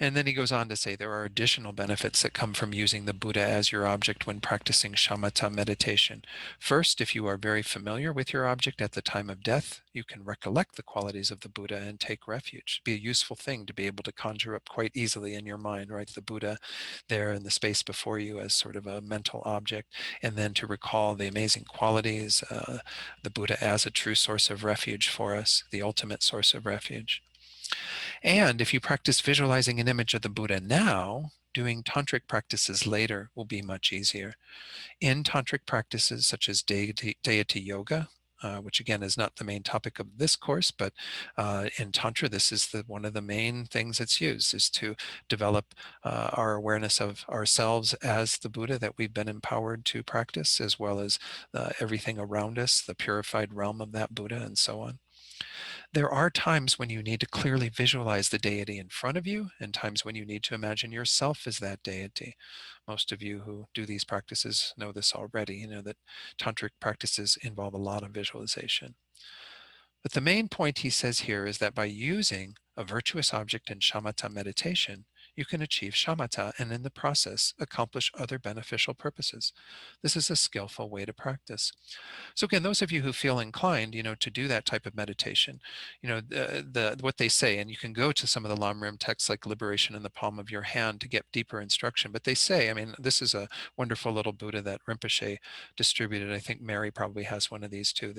Speaker 1: And then he goes on to say there are additional benefits that come from using the Buddha as your object when practicing shamatha meditation. First, if you are very familiar with your object at the time of death, you can recollect the qualities of the Buddha and take refuge. It'd be a useful thing to be able to conjure up quite easily in your mind, right? The Buddha there in the space before you as sort of a mental object, and then to recall the amazing qualities, the Buddha as a true source of refuge for us, the ultimate source of refuge. And if you practice visualizing an image of the Buddha now, doing tantric practices later will be much easier. In tantric practices such as deity yoga, which again is not the main topic of this course, but in Tantra, this is one of the main things that's used, is to develop our awareness of ourselves as the Buddha that we've been empowered to practice, as well as everything around us, the purified realm of that Buddha, and so on. There are times when you need to clearly visualize the deity in front of you, and times when you need to imagine yourself as that deity. Most of you who do these practices know this already. You know that tantric practices involve a lot of visualization. But the main point he says here is that by using a virtuous object in shamatha meditation, you can achieve shamatha and in the process accomplish other beneficial purposes. This is a skillful way to practice. So again, those of you who feel inclined, to do that type of meditation, what they say, and you can go to some of the Lamrim texts like Liberation in the Palm of Your Hand to get deeper instruction. But they say, this is a wonderful little Buddha that Rinpoche distributed. I think Mary probably has one of these too.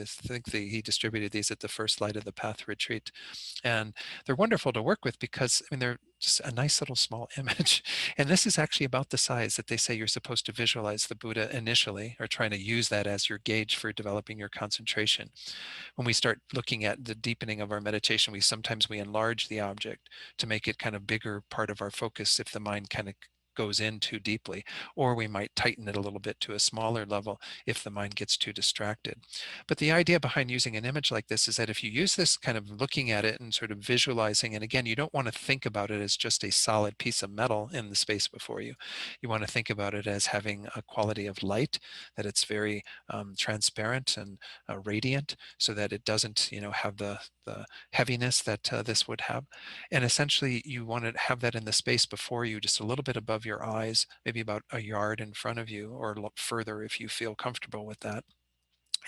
Speaker 1: He distributed these at the First Light of the Path retreat, and they're wonderful to work with because they're just a nice little small image. And this is actually about the size that they say you're supposed to visualize the Buddha initially, or trying to use that as your gauge for developing your concentration. When we start looking at the deepening of our meditation, we enlarge the object to make it kind of bigger part of our focus if the mind kind of goes in too deeply, or we might tighten it a little bit to a smaller level if the mind gets too distracted. But the idea behind using an image like this is that if you use this kind of looking at it and sort of visualizing, and again, you don't want to think about it as just a solid piece of metal in the space before you. You want to think about it as having a quality of light, that it's very transparent and radiant, so that it doesn't, have the heaviness that this would have. And essentially, you want to have that in the space before you, just a little bit above your eyes, maybe about a yard in front of you, or a lot further if you feel comfortable with that.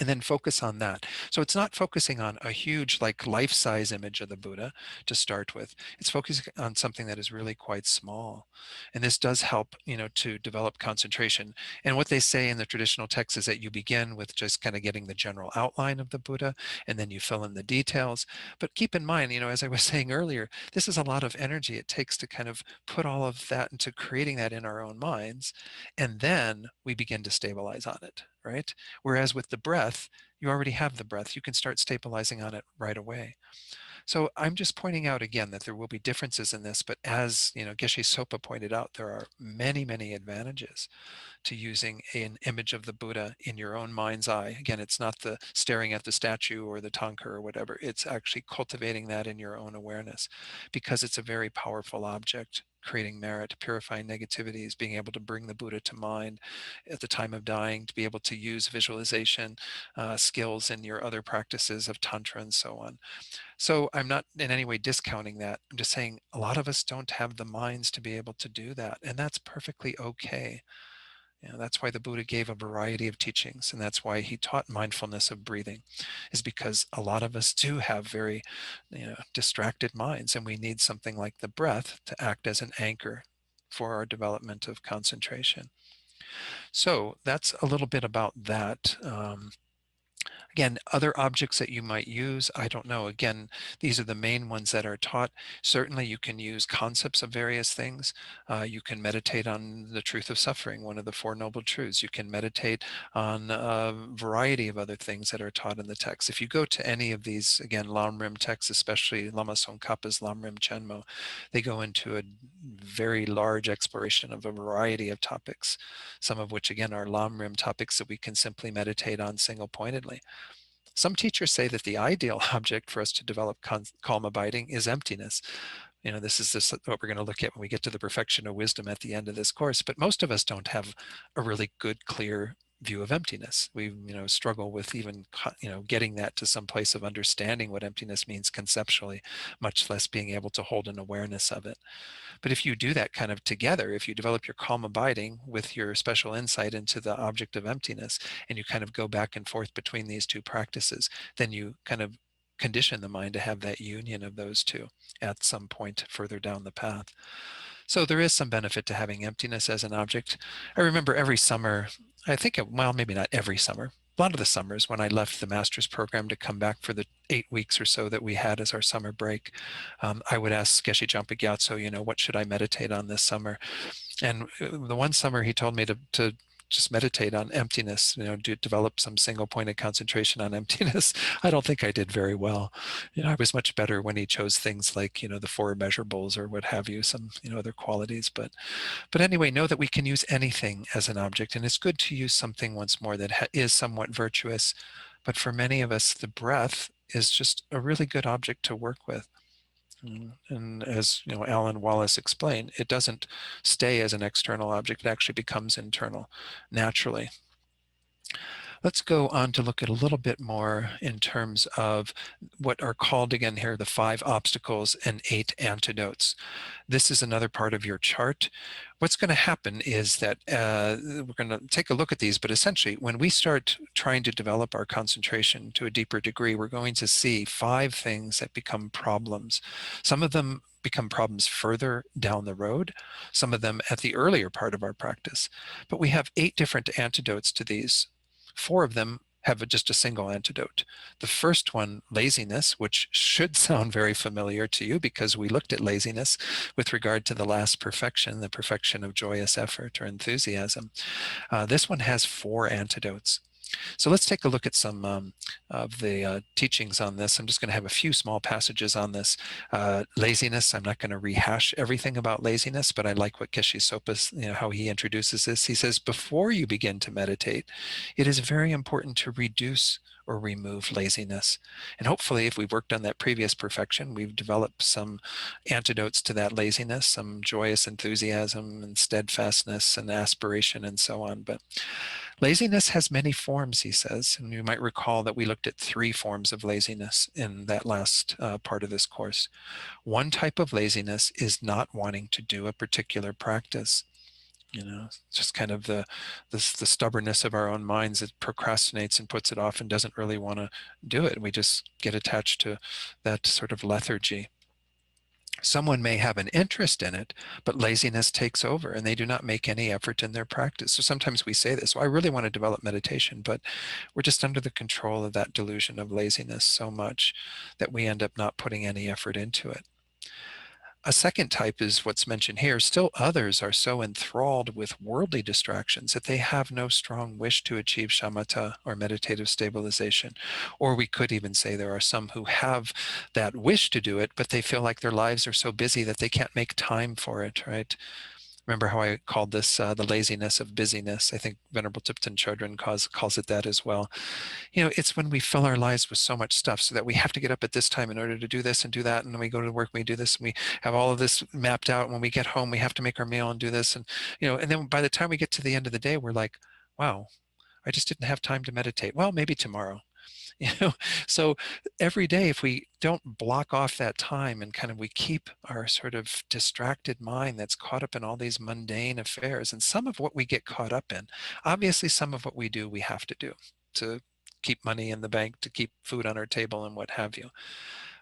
Speaker 1: and then focus on that. So it's not focusing on a huge, like, life-size image of the Buddha to start with. It's focusing on something that is really quite small. And this does help, to develop concentration. And what they say in the traditional text is that you begin with just kind of getting the general outline of the Buddha, and then you fill in the details. But keep in mind, as I was saying earlier, this is a lot of energy it takes to kind of put all of that into creating that in our own minds. And then we begin to stabilize on it, right? Whereas with the breath, you already have the breath. You can start stabilizing on it right away. So I'm just pointing out again that there will be differences in this, but as Geshe Sopa pointed out, there are many, many advantages to using an image of the Buddha in your own mind's eye. Again, it's not the staring at the statue or the tanka or whatever. It's actually cultivating that in your own awareness, because it's a very powerful object, creating merit, purifying negativities, being able to bring the Buddha to mind at the time of dying, to be able to use visualization skills in your other practices of Tantra and so on. So I'm not in any way discounting that. I'm just saying a lot of us don't have the minds to be able to do that, and that's perfectly okay. That's why the Buddha gave a variety of teachings, and that's why he taught mindfulness of breathing, is because a lot of us do have very, distracted minds, and we need something like the breath to act as an anchor for our development of concentration. So that's a little bit about that. Again, other objects that you might use, I don't know. Again, these are the main ones that are taught. Certainly you can use concepts of various things. You can meditate on the truth of suffering, one of the Four Noble Truths. You can meditate on a variety of other things that are taught in the text. If you go to any of these, again, Lamrim texts, especially Lama Tsongkhapa's Lamrim Chenmo, they go into a very large exploration of a variety of topics, some of which, again, are Lamrim topics that we can simply meditate on single-pointedly. Some teachers say that the ideal object for us to develop calm abiding is emptiness. This is what we're going to look at when we get to the perfection of wisdom at the end of this course. But most of us don't have a really good, clear view of emptiness. We, struggle with even, getting that to some place of understanding what emptiness means conceptually, much less being able to hold an awareness of it. But if you do that kind of together, if you develop your calm abiding with your special insight into the object of emptiness, and you kind of go back and forth between these two practices, then you kind of condition the mind to have that union of those two at some point further down the path. So there is some benefit to having emptiness as an object. I remember every summer, I think, well, maybe not every summer, a lot of the summers when I left the master's program to come back for the 8 weeks or so that we had as our summer break, I would ask Geshe Jampa Gyatso, what should I meditate on this summer? And the one summer he told me to just meditate on emptiness, to develop some single pointed concentration on emptiness. I don't think I did very well. I was much better when he chose things like, the four measurables or what have you, some, other qualities. But anyway, know that we can use anything as an object, and it's good to use something once more that is somewhat virtuous. But for many of us, the breath is just a really good object to work with. And as Alan Wallace explained, it doesn't stay as an external object. It actually becomes internal naturally. Let's go on to look at a little bit more in terms of what are called again here the 5 obstacles and 8 antidotes. This is another part of your chart. What's going to happen is that we're going to take a look at these, but essentially when we start trying to develop our concentration to a deeper degree, we're going to see 5 things that become problems. Some of them become problems further down the road, some of them at the earlier part of our practice. But we have 8 different antidotes to these. 4 of them have just a single antidote. The first one, laziness, which should sound very familiar to you because we looked at laziness with regard to the last perfection, the perfection of joyous effort or enthusiasm. This one has 4 antidotes. So let's take a look at some of the teachings on this. I'm just going to have a few small passages on this. Laziness, I'm not going to rehash everything about laziness, but I like what Geshe Sopa's, how he introduces this. He says, before you begin to meditate, it is very important to reduce or remove laziness. And hopefully, if we've worked on that previous perfection, we've developed some antidotes to that laziness, some joyous enthusiasm and steadfastness and aspiration and so on. But laziness has many forms, he says, and you might recall that we looked at 3 forms of laziness in that last part of this course. One type of laziness is not wanting to do a particular practice. Just kind of the stubbornness of our own minds that procrastinates and puts it off and doesn't really want to do it. We just get attached to that sort of lethargy. Someone may have an interest in it, but laziness takes over and they do not make any effort in their practice. So sometimes we say this, well, I really want to develop meditation, but we're just under the control of that delusion of laziness so much that we end up not putting any effort into it. A second type is what's mentioned here. Still others are so enthralled with worldly distractions that they have no strong wish to achieve shamatha or meditative stabilization. Or we could even say there are some who have that wish to do it, but they feel like their lives are so busy that they can't make time for it, right? Remember how I called this the laziness of busyness? I think Venerable Thupten Chodron calls it that as well. It's when we fill our lives with so much stuff so that we have to get up at this time in order to do this and do that. And then we go to work, we do this, and we have all of this mapped out. And when we get home, we have to make our meal and do this. And then by the time we get to the end of the day, we're like, wow, I just didn't have time to meditate. Well, maybe tomorrow. you know so every day, if we don't block off that time and kind of we keep our sort of distracted mind that's caught up in all these mundane affairs, and some of what we get caught up in, obviously some of what we do we have to do to keep money in the bank, to keep food on our table and what have you.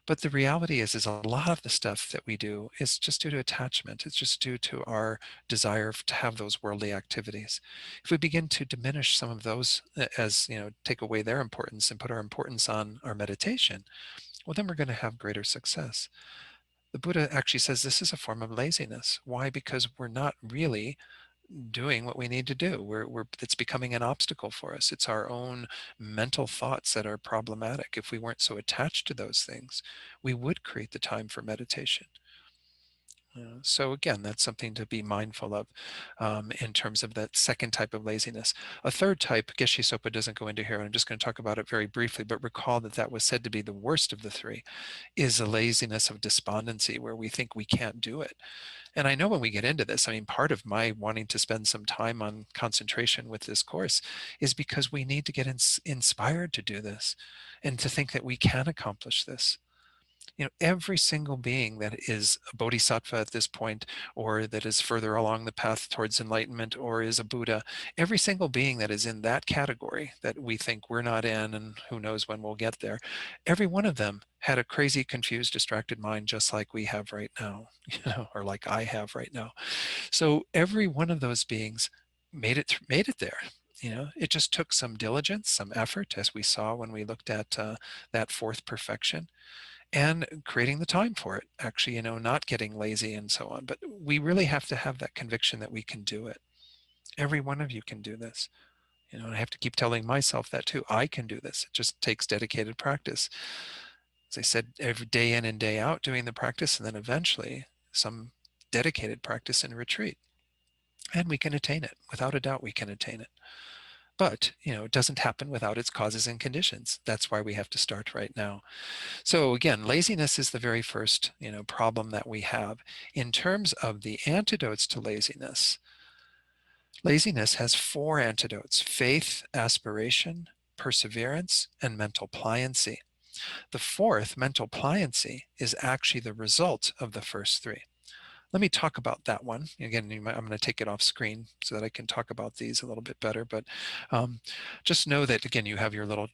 Speaker 1: But the reality is a lot of the stuff that we do is just due to attachment. It's just due to our desire to have those worldly activities. If we begin to diminish some of those as, take away their importance and put our importance on our meditation, well, then we're going to have greater success. The Buddha actually says this is a form of laziness. Why? Because we're not really doing what we need to do. It's becoming an obstacle for us. It's our own mental thoughts that are problematic. If we weren't so attached to those things, we would create the time for meditation. So again, that's something to be mindful of in terms of that second type of laziness. A third type, Geshe Sopa doesn't go into here, and I'm just going to talk about it very briefly, but recall that that was said to be the worst of the three, is a laziness of despondency, where we think we can't do it. And I know when we get into this, I mean, part of my wanting to spend some time on concentration with this course is because we need to get inspired to do this and to think that we can accomplish this. Every single being that is a bodhisattva at this point, or that is further along the path towards enlightenment, or is a Buddha, every single being that is in that category that we think we're not in, and who knows when we'll get there, every one of them had a crazy, confused, distracted mind, just like we have right now, or like I have right now. So every one of those beings made it there. It just took some diligence, some effort, as we saw when we looked at that fourth perfection, and creating the time for it, actually, not getting lazy and so on. But we really have to have that conviction that we can do it. Every one of you can do this. And I have to keep telling myself that too. I can do this. It just takes dedicated practice. As I said, every day in and day out doing the practice, and then eventually some dedicated practice in retreat. And we can attain it. Without a doubt, we can attain it. But, it doesn't happen without its causes and conditions. That's why we have to start right now. So again, laziness is the very first, problem that we have. In terms of the antidotes to laziness, laziness has 4 antidotes: faith, aspiration, perseverance, and mental pliancy. The fourth, mental pliancy, is actually the result of the first 3. Let me talk about that one. Again, I'm going to take it off screen so that I can talk about these a little bit better. But just know that, again, you have your little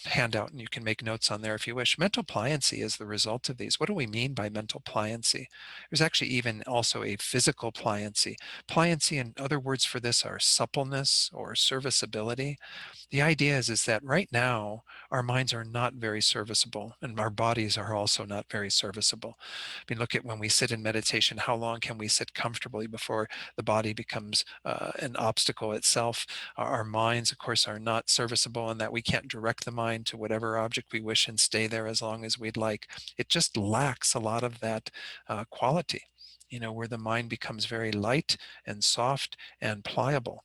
Speaker 1: handout and you can make notes on there if you wish. Mental pliancy is the result of these. What do we mean by mental pliancy? There's actually even also a physical pliancy. Pliancy, and other words for this are suppleness or serviceability. The idea is that right now, our minds are not very serviceable, and our bodies are also not very serviceable. I mean, look at when we sit in meditation, how long can we sit comfortably before the body becomes an obstacle itself? Our minds, of course, are not serviceable in that we can't direct the mind to whatever object we wish and stay there as long as we'd like. It just lacks a lot of that quality, where the mind becomes very light and soft and pliable.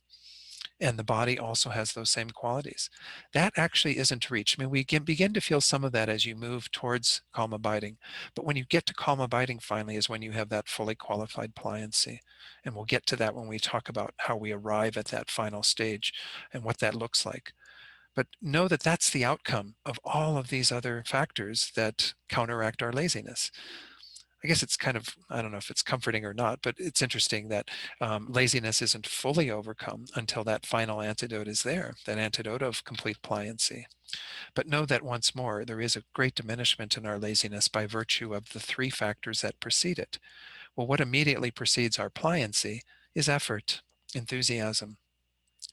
Speaker 1: And the body also has those same qualities. That actually isn't reached. I mean, we can begin to feel some of that as you move towards calm abiding. But when you get to calm abiding finally is when you have that fully qualified pliancy. And we'll get to that when we talk about how we arrive at that final stage and what that looks like. But know that that's the outcome of all of these other factors that counteract our laziness. I guess it's kind of, I don't know if it's comforting or not, but it's interesting that laziness isn't fully overcome until that final antidote is there, that antidote of complete pliancy. But know that once more, there is a great diminishment in our laziness by virtue of the three factors that precede it. Well, what immediately precedes our pliancy is effort, enthusiasm.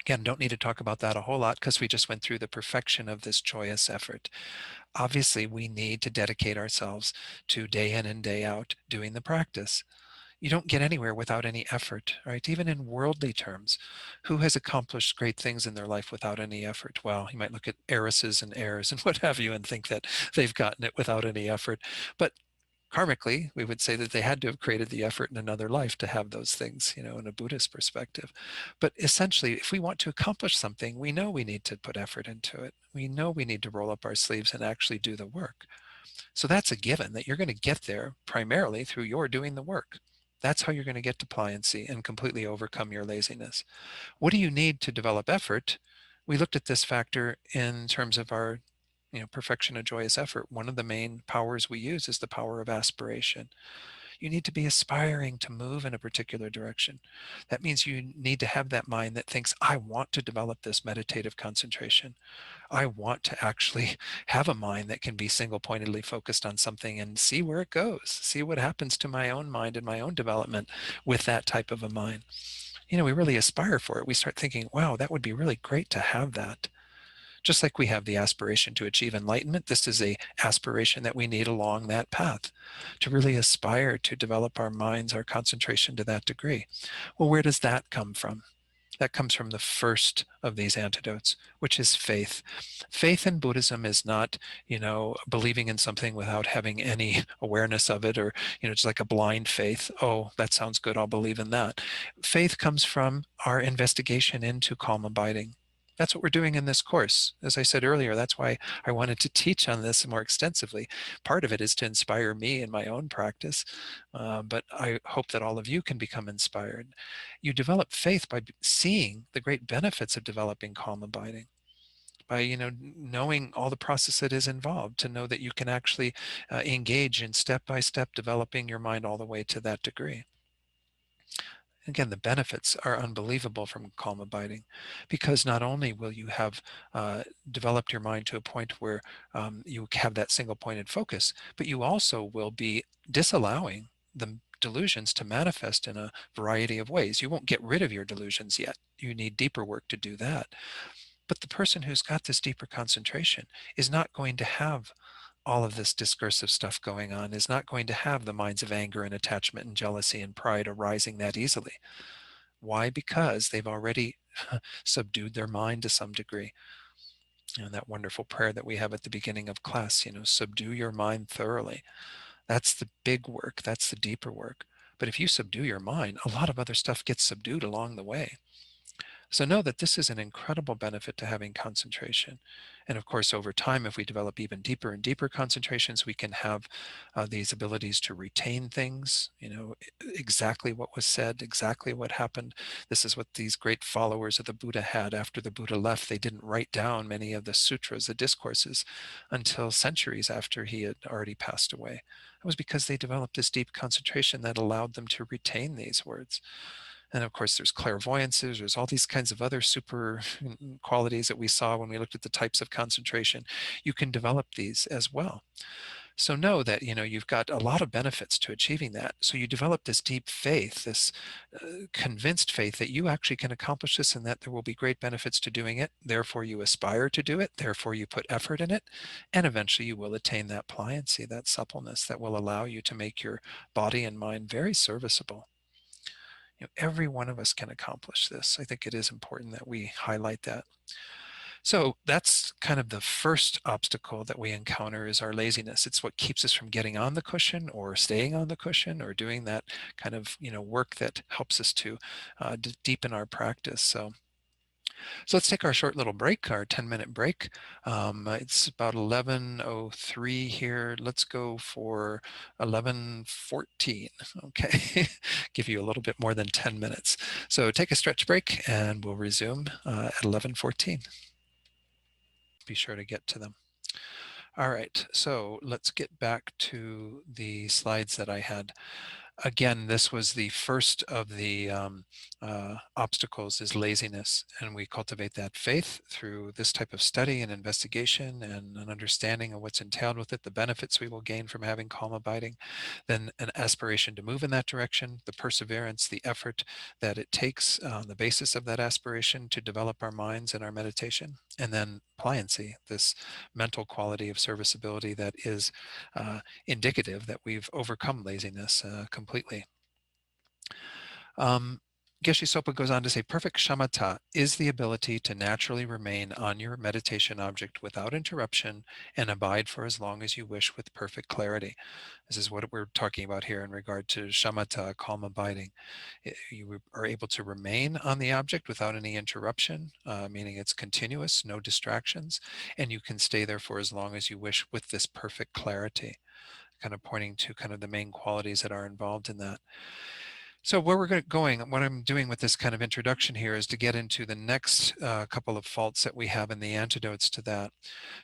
Speaker 1: Again, don't need to talk about that a whole lot because we just went through the perfection of this joyous effort. Obviously, we need to dedicate ourselves to day in and day out doing the practice. You don't get anywhere without any effort, right? Even in worldly terms, who has accomplished great things in their life without any effort? Well, you might look at heiresses and heirs and what have you and think that they've gotten it without any effort. But karmically, we would say that they had to have created the effort in another life to have those things, in a Buddhist perspective. But essentially, if we want to accomplish something, we know we need to put effort into it. We know we need to roll up our sleeves and actually do the work. So that's a given that you're going to get there primarily through your doing the work. That's how you're going to get to pliancy and completely overcome your laziness. What do you need to develop effort? We looked at this factor in terms of our perfection of joyous effort. One of the main powers we use is the power of aspiration. You need to be aspiring to move in a particular direction. That means you need to have that mind that thinks, I want to develop this meditative concentration. I want to actually have a mind that can be single pointedly focused on something and see where it goes, see what happens to my own mind and my own development with that type of a mind. We really aspire for it. We start thinking, wow, that would be really great to have that. Just like we have the aspiration to achieve enlightenment, this is a aspiration that we need along that path to really aspire to develop our minds, our concentration to that degree. Well, where does that come from? That comes from the first of these antidotes, which is faith. Faith in Buddhism is not, believing in something without having any awareness of it, or, just like a blind faith. Oh, that sounds good. I'll believe in that. Faith comes from our investigation into calm abiding. That's what we're doing in this course. As I said earlier, that's why I wanted to teach on this more extensively. Part of it is to inspire me in my own practice, but I hope that all of you can become inspired. You develop faith by seeing the great benefits of developing calm abiding, by knowing all the process that is involved, to know that you can actually engage in step-by-step developing your mind all the way to that degree. Again, the benefits are unbelievable from calm abiding, because not only will you have developed your mind to a point where you have that single pointed focus, but you also will be disallowing the delusions to manifest in a variety of ways. You won't get rid of your delusions yet. You need deeper work to do that. But the person who's got this deeper concentration is not going to have all of this discursive stuff going on, is not going to have the minds of anger and attachment and jealousy and pride arising that easily. Why? Because they've already subdued their mind to some degree. That wonderful prayer that we have at the beginning of class, subdue your mind thoroughly. That's the big work. That's the deeper work. But if you subdue your mind, a lot of other stuff gets subdued along the way. So know that this is an incredible benefit to having concentration. And of course, over time, if we develop even deeper and deeper concentrations, we can have these abilities to retain things, exactly what was said, exactly what happened. This is what these great followers of the Buddha had. After the Buddha left, they didn't write down many of the sutras, the discourses, until centuries after he had already passed away. It was because they developed this deep concentration that allowed them to retain these words. And of course, there's clairvoyances, there's all these kinds of other super qualities that we saw when we looked at the types of concentration. You can develop these as well. So know that, you've got a lot of benefits to achieving that. So you develop this deep faith, this convinced faith that you actually can accomplish this and that there will be great benefits to doing it. Therefore, you aspire to do it. Therefore, you put effort in it. And eventually you will attain that pliancy, that suppleness that will allow you to make your body and mind very serviceable. Every one of us can accomplish this. I think it is important that we highlight that. So that's kind of the first obstacle that we encounter, is our laziness. It's what keeps us from getting on the cushion or staying on the cushion or doing that kind of work that helps us to deepen our practice. So let's take our short little break, our 10-minute break. It's about 11:03 here. Let's go for 11:14. Okay, give you a little bit more than 10 minutes. So take a stretch break and we'll resume at 11:14. Be sure to get to them. All right, so let's get back to the slides that I had. Again, this was the first of the obstacles is laziness, and we cultivate that faith through this type of study and investigation and an understanding of what's entailed with it, the benefits we will gain from having calm abiding, then an aspiration to move in that direction, the perseverance, the effort that it takes on the basis of that aspiration to develop our minds and our meditation, and then pliancy, this mental quality of serviceability that is indicative that we've overcome laziness completely. Geshe Sopa goes on to say, perfect shamatha is the ability to naturally remain on your meditation object without interruption and abide for as long as you wish with perfect clarity. This is what we're talking about here in regard to shamatha, calm abiding. You are able to remain on the object without any interruption, meaning it's continuous, no distractions, and you can stay there for as long as you wish with this perfect clarity, kind of pointing to kind of the main qualities that are involved in that. So where we're going, what I'm doing with this kind of introduction here is to get into the next couple of faults that we have and the antidotes to that.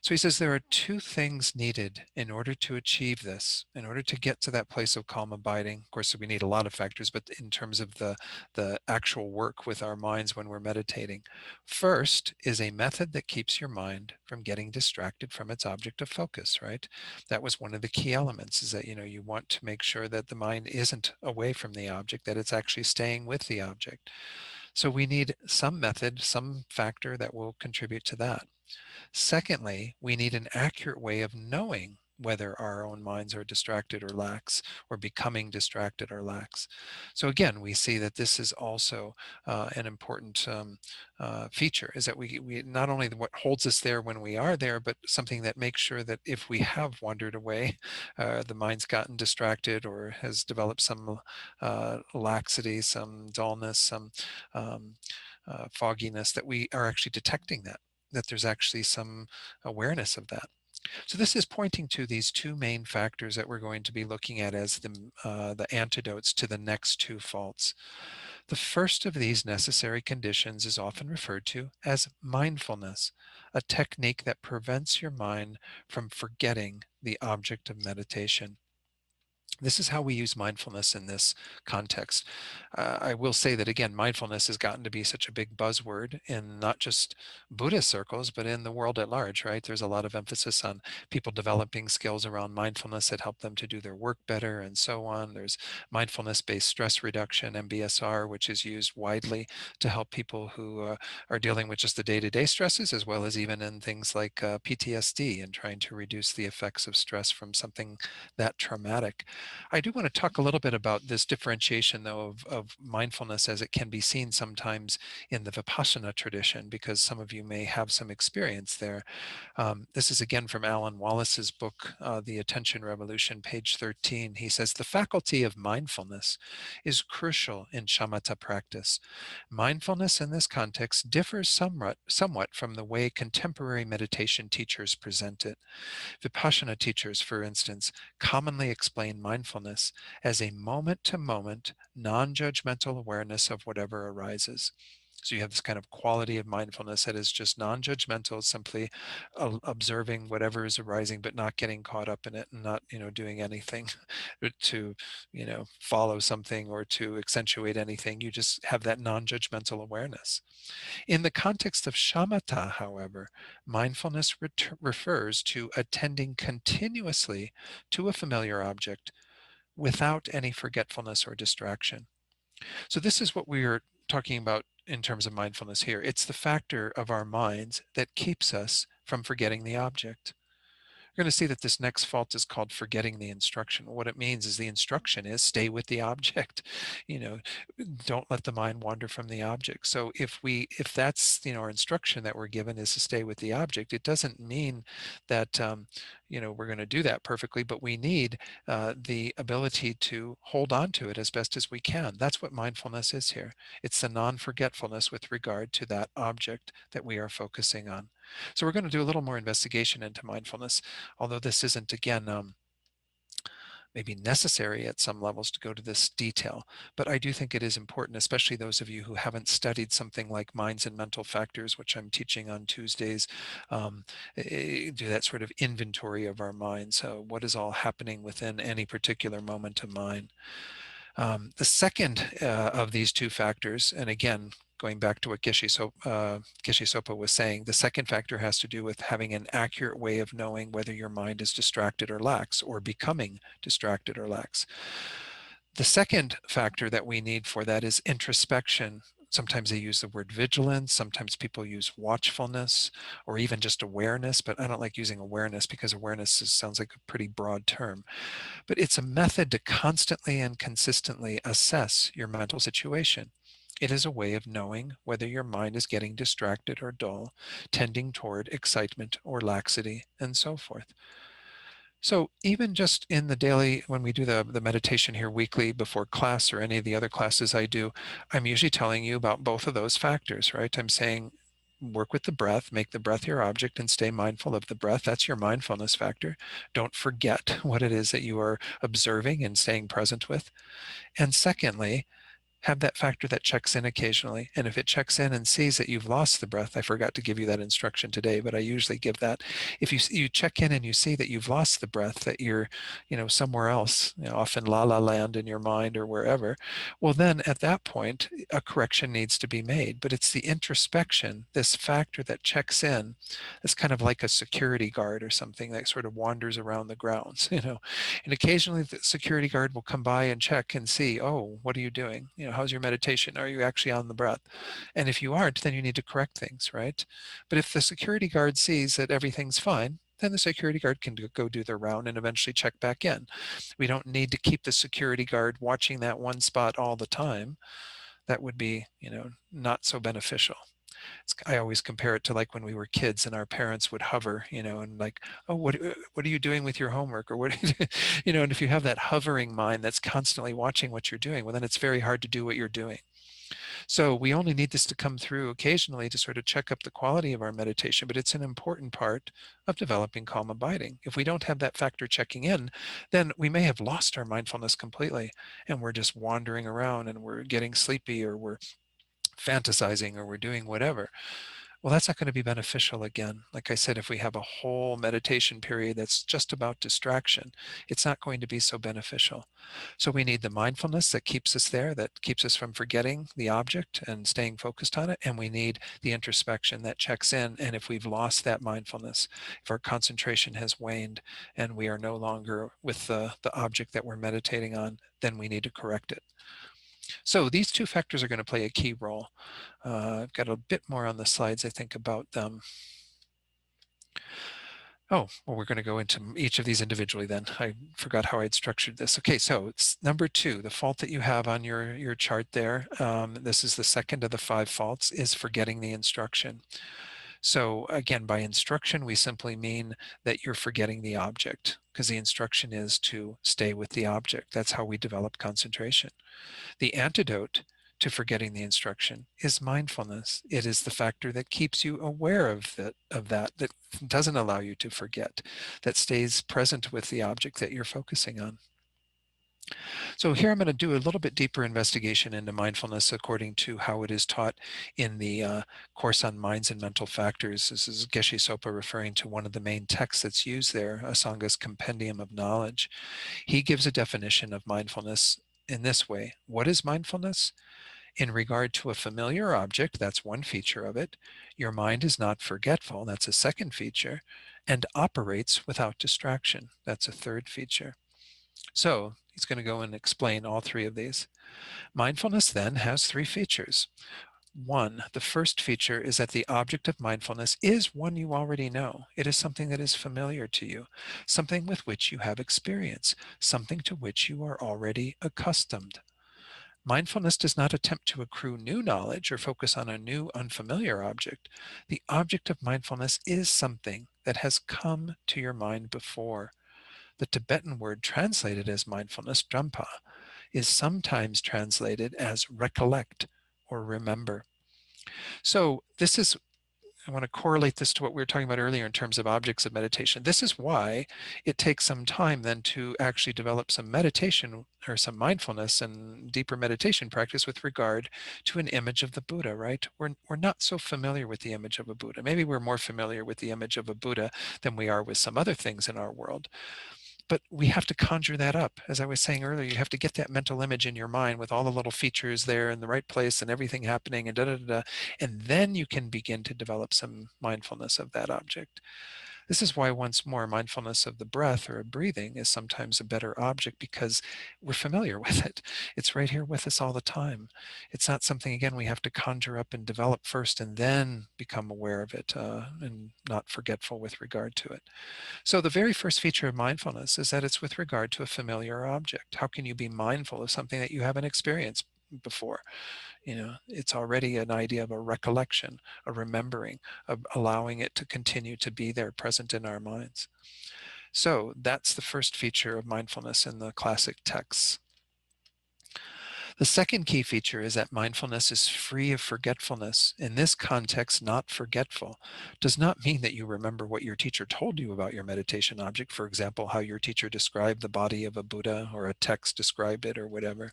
Speaker 1: So he says there are two things needed in order to achieve this, in order to get to that place of calm abiding. Of course, we need a lot of factors, but in terms of the actual work with our minds when we're meditating. First is a method that keeps your mind from getting distracted from its object of focus, right? That was one of the key elements, is that, you want to make sure that the mind isn't away from the object, that it's actually staying with the object. So we need some method, some factor that will contribute to that. Secondly, we need an accurate way of knowing whether our own minds are distracted or lax, or becoming distracted or lax. So again, we see that this is also an important feature, is that we not only what holds us there when we are there, but something that makes sure that if we have wandered away, the mind's gotten distracted or has developed some laxity, some dullness, some fogginess, that we are actually detecting that there's actually some awareness of that. So this is pointing to these two main factors that we're going to be looking at as the antidotes to the next two faults. The first of these necessary conditions is often referred to as mindfulness, a technique that prevents your mind from forgetting the object of meditation. This is how we use mindfulness in this context. I will say that, again, mindfulness has gotten to be such a big buzzword in not just Buddhist circles, but in the world at large, right? There's a lot of emphasis on people developing skills around mindfulness that help them to do their work better and so on. There's mindfulness-based stress reduction, MBSR, which is used widely to help people who are dealing with just the day-to-day stresses, as well as even in things like PTSD and trying to reduce the effects of stress from something that traumatic. I do want to talk a little bit about this differentiation, though, of mindfulness as it can be seen sometimes in the Vipassana tradition, because some of you may have some experience there. This is again from Alan Wallace's book, The Attention Revolution, page 13. He says, the faculty of mindfulness is crucial in shamatha practice. Mindfulness in this context differs somewhat from the way contemporary meditation teachers present it. Vipassana teachers, for instance, commonly explain mindfulness as a moment-to-moment, non-judgmental awareness of whatever arises. So you have this kind of quality of mindfulness that is just non-judgmental, simply observing whatever is arising, but not getting caught up in it, and not, doing anything to, follow something or to accentuate anything. You just have that non-judgmental awareness. In the context of shamatha, however, mindfulness refers to attending continuously to a familiar object without any forgetfulness or distraction. So this is what we are talking about in terms of mindfulness here. It's the factor of our minds that keeps us from forgetting the object. You're going to see that this next fault is called forgetting the instruction. What it means is the instruction is stay with the object. You know, don't let the mind wander from the object. So if that's, our instruction that we're given is to stay with the object, it doesn't mean that, we're going to do that perfectly, but we need the ability to hold on to it as best as we can. That's what mindfulness is here. It's the non-forgetfulness with regard to that object that we are focusing on. So we're going to do a little more investigation into mindfulness, although this isn't, again, maybe necessary at some levels to go to this detail. But I do think it is important, especially those of you who haven't studied something like minds and mental factors, which I'm teaching on Tuesdays, do that sort of inventory of our minds. What is all happening within any particular moment of mind? The second of these two factors, and again, going back to what Geshe Sopa was saying, the second factor has to do with having an accurate way of knowing whether your mind is distracted or lax, or becoming distracted or lax. The second factor that we need for that is introspection. Sometimes they use the word vigilance, sometimes people use watchfulness, or even just awareness, but I don't like using awareness because awareness sounds like a pretty broad term. But it's a method to constantly and consistently assess your mental situation. It is a way of knowing whether your mind is getting distracted or dull, tending toward excitement or laxity, and so forth. So even just in the daily, when we do the meditation here weekly before class or any of the other classes I do, I'm usually telling you about both of those factors, right? I'm saying, work with the breath, make the breath your object, and stay mindful of the breath. That's your mindfulness factor. Don't forget what it is that you are observing and staying present with. And secondly, have that factor that checks in occasionally. And if it checks in and sees that you've lost the breath, I forgot to give you that instruction today, but I usually give that. If you check in and you see that you've lost the breath, that you're, somewhere else, off in la la land in your mind or wherever, well, then at that point, a correction needs to be made. But it's the introspection, this factor that checks in, it's kind of like a security guard or something that sort of wanders around the grounds, and occasionally the security guard will come by and check and see, oh, what are you doing? How's your meditation? Are you actually on the breath? And if you aren't, then you need to correct things, right? But if the security guard sees that everything's fine, then the security guard can go do their round and eventually check back in. We don't need to keep the security guard watching that one spot all the time. That would be, not so beneficial. I always compare it to like when we were kids and our parents would hover, and like, oh, what are you doing with your homework? Or what, and if you have that hovering mind that's constantly watching what you're doing, well, then it's very hard to do what you're doing. So we only need this to come through occasionally to sort of check up the quality of our meditation, but it's an important part of developing calm abiding. If we don't have that factor checking in, then we may have lost our mindfulness completely, and we're just wandering around and we're getting sleepy, or we're fantasizing, or we're doing whatever. Well, that's not going to be beneficial again. Like I said, if we have a whole meditation period that's just about distraction, it's not going to be so beneficial. So we need the mindfulness that keeps us there, that keeps us from forgetting the object and staying focused on it. And we need the introspection that checks in. And if we've lost that mindfulness, if our concentration has waned and we are no longer with the object that we're meditating on, then we need to correct it. So these two factors are going to play a key role. I've got a bit more on the slides, I think, about them. Oh, well, we're going to go into each of these individually then. I forgot how I'd structured this. Okay, so it's number 2, the fault that you have on your chart there. This is the second of the 5 faults, is forgetting the instruction. So again, by instruction, we simply mean that you're forgetting the object, because the instruction is to stay with the object. That's how we develop concentration. The antidote to forgetting the instruction is mindfulness. It is the factor that keeps you aware of that doesn't allow you to forget, that stays present with the object that you're focusing on. So here I'm going to do a little bit deeper investigation into mindfulness according to how it is taught in the Course on Minds and Mental Factors. This is Geshe Sopa referring to one of the main texts that's used there, Asanga's Compendium of Knowledge. He gives a definition of mindfulness in this way. What is mindfulness? In regard to a familiar object, that's one feature of it. Your mind is not forgetful, that's a second feature, and operates without distraction. That's a third feature. So he's going to go and explain all 3 of these. Mindfulness then has 3 features. 1, the first feature is that the object of mindfulness is one you already know. It is something that is familiar to you, something with which you have experience, something to which you are already accustomed. Mindfulness does not attempt to accrue new knowledge or focus on a new unfamiliar object. The object of mindfulness is something that has come to your mind before. The Tibetan word translated as mindfulness, drampa, is sometimes translated as recollect or remember. So this is I want to correlate this to what we were talking about earlier in terms of objects of meditation. This is why it takes some time then to actually develop some meditation or some mindfulness and deeper meditation practice with regard to an image of the Buddha, right? We're not so familiar with the image of a Buddha. Maybe we're more familiar with the image of a Buddha than we are with some other things in our world. But we have to conjure that up. As I was saying earlier, you have to get that mental image in your mind with all the little features there in the right place and everything happening and da da da, da. And then you can begin to develop some mindfulness of that object. This is why, once more, mindfulness of the breath or of breathing is sometimes a better object, because we're familiar with it. It's right here with us all the time. It's not something, again, we have to conjure up and develop first and then become aware of it and not forgetful with regard to it. So the very first feature of mindfulness is that it's with regard to a familiar object. How can you be mindful of something that you haven't experienced before? It's already an idea of a recollection, a remembering, of allowing it to continue to be there present in our minds. So that's the first feature of mindfulness in the classic texts. The second key feature is that mindfulness is free of forgetfulness. In this context, not forgetful does not mean that you remember what your teacher told you about your meditation object. For example, how your teacher described the body of a Buddha, or a text described it, or whatever.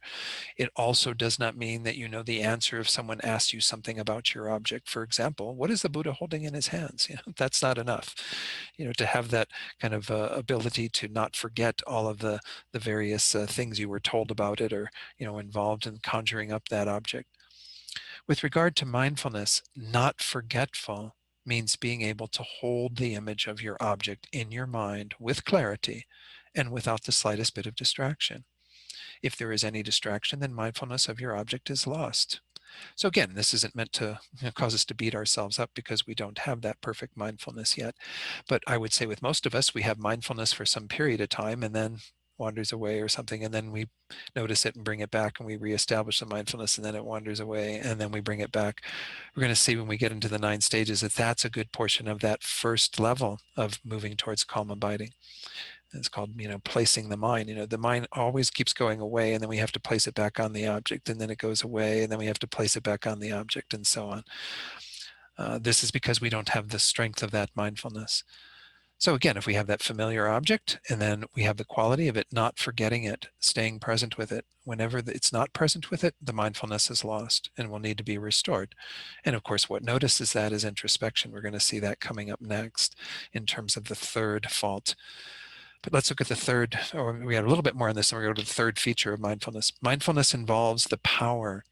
Speaker 1: It also does not mean that you know the answer if someone asks you something about your object. For example, what is the Buddha holding in his hands? That's not enough. To have that kind of ability to not forget all of the various things you were told about it, or involved in conjuring up that object. With regard to mindfulness, not forgetful means being able to hold the image of your object in your mind with clarity and without the slightest bit of distraction. If there is any distraction, then mindfulness of your object is lost. So again, this isn't meant to cause us to beat ourselves up because we don't have that perfect mindfulness yet. But I would say with most of us, we have mindfulness for some period of time and then wanders away or something, and then we notice it and bring it back, and we reestablish the mindfulness, and then it wanders away, and then we bring it back. We're going to see when we get into the 9 stages that that's a good portion of that first level of moving towards calm abiding. It's called, placing the mind. The mind always keeps going away, and then we have to place it back on the object, and then it goes away, and then we have to place it back on the object, and so on. This is because we don't have the strength of that mindfulness. So again, if we have that familiar object, and then we have the quality of it not forgetting it, staying present with it, whenever it's not present with it, the mindfulness is lost and will need to be restored. And of course, what notices that is introspection. We're going to see that coming up next in terms of the third fault. But let's look at the third, or we got a little bit more on this, and we're going to go to the third feature of mindfulness. Mindfulness involves the power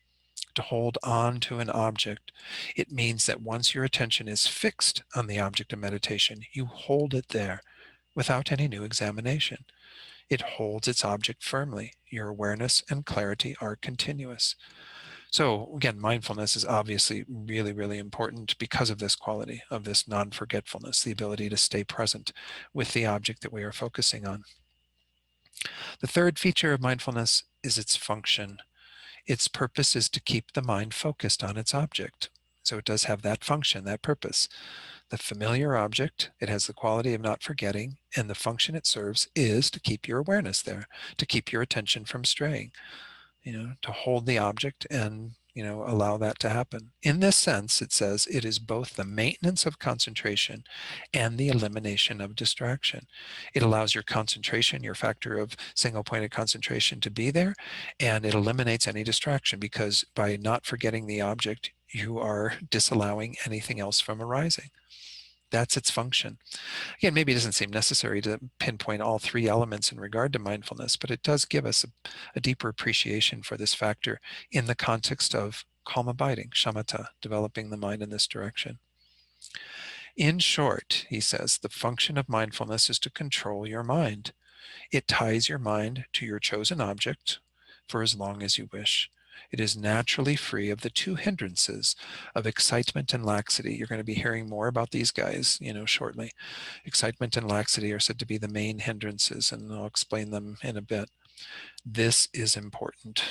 Speaker 1: to hold on to an object. It means that once your attention is fixed on the object of meditation, you hold it there without any new examination. It holds its object firmly. Your awareness and clarity are continuous. So again, mindfulness is obviously really, really important because of this quality, of this non-forgetfulness, the ability to stay present with the object that we are focusing on. The third feature of mindfulness is its function. Its purpose is to keep the mind focused on its object. So it does have that function, that purpose. The familiar object, it has the quality of not forgetting, and the function it serves is to keep your awareness there, to keep your attention from straying, to hold the object and, allow that to happen. In this sense, it says it is both the maintenance of concentration and the elimination of distraction. It allows your concentration, your factor of single-pointed concentration, to be there, and it eliminates any distraction, because by not forgetting the object, you are disallowing anything else from arising. That's its function. Again, maybe it doesn't seem necessary to pinpoint all 3 elements in regard to mindfulness, but it does give us a deeper appreciation for this factor in the context of calm abiding, shamatha, developing the mind in this direction. In short, he says, the function of mindfulness is to control your mind. It ties your mind to your chosen object for as long as you wish. It is naturally free of the 2 hindrances of excitement and laxity. You're going to be hearing more about these guys, shortly. Excitement and laxity are said to be the main hindrances, and I'll explain them in a bit. This is important.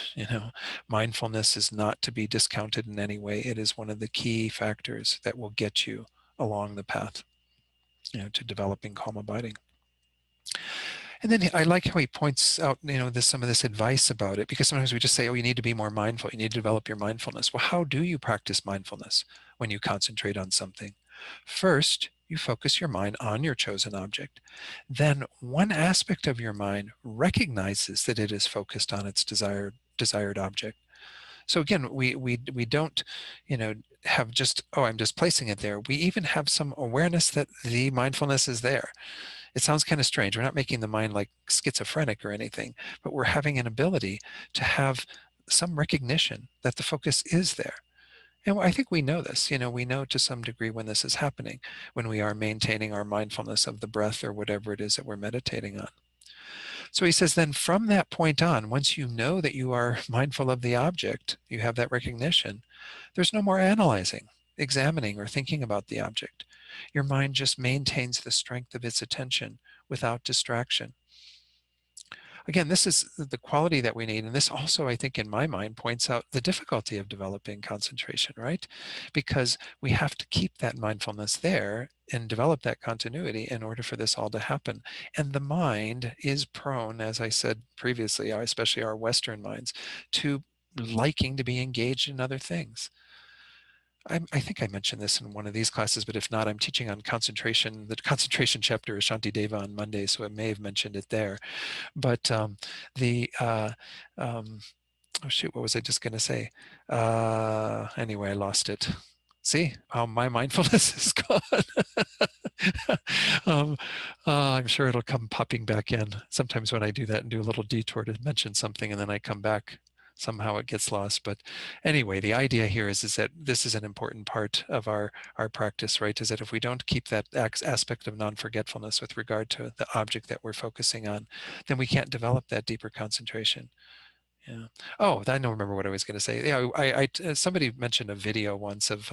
Speaker 1: Mindfulness is not to be discounted in any way. It is one of the key factors that will get you along the path, to developing calm abiding. And then I like how he points out, some of this advice about it, because sometimes we just say, oh, you need to be more mindful. You need to develop your mindfulness. Well, how do you practice mindfulness when you concentrate on something? First, you focus your mind on your chosen object. Then one aspect of your mind recognizes that it is focused on its desired object. So again, we don't, have just, oh, I'm just placing it there. We even have some awareness that the mindfulness is there. It sounds kind of strange. We're not making the mind like schizophrenic or anything, but we're having an ability to have some recognition that the focus is there. And I think we know this. We know to some degree when this is happening, when we are maintaining our mindfulness of the breath or whatever it is that we're meditating on. So he says, then from that point on, once you know that you are mindful of the object, you have that recognition, there's no more analyzing, examining, or thinking about the object. Your mind just maintains the strength of its attention without distraction. Again, this is the quality that we need. And this also, I think, in my mind, points out the difficulty of developing concentration, right? Because we have to keep that mindfulness there and develop that continuity in order for this all to happen. And the mind is prone, as I said previously, especially our Western minds, to liking to be engaged in other things. I think I mentioned this in one of these classes, but if not, I'm teaching on concentration. The concentration chapter is Shantideva on Monday, so I may have mentioned it there. But the oh shoot, what was I just going to say? Anyway, I lost it. See how my mindfulness is gone. um, I'm sure it'll come popping back in. Sometimes when I do that and do a little detour to mention something, and then I come back, somehow it gets lost. But anyway, the idea here is that this is an important part of our practice, right? Is that if we don't keep that aspect of non-forgetfulness with regard to the object that we're focusing on, then we can't develop that deeper concentration. Yeah. Oh, I don't remember what I was going to say. Yeah, somebody mentioned a video once of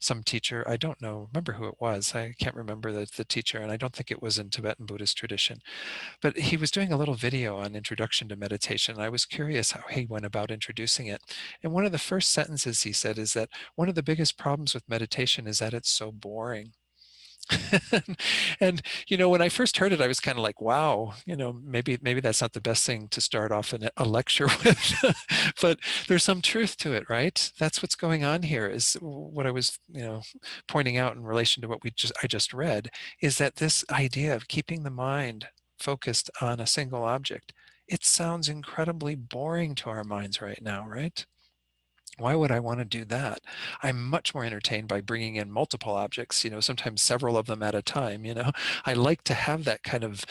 Speaker 1: some teacher. I don't remember who it was. I can't remember the teacher, and I don't think it was in Tibetan Buddhist tradition. But he was doing a little video on introduction to meditation. I was curious how he went about introducing it. And one of the first sentences he said is that one of the biggest problems with meditation is that it's so boring. And when I first heard it, I was kind of like, wow, maybe that's not the best thing to start off a lecture with. But there's some truth to it, right? That's what's going on here, is what I was pointing out in relation to what I just read, is that this idea of keeping the mind focused on a single object, it sounds incredibly boring to our minds right now, right? Why would I want to do that? I'm much more entertained by bringing in multiple objects, sometimes several of them at a time. I like to have that kind of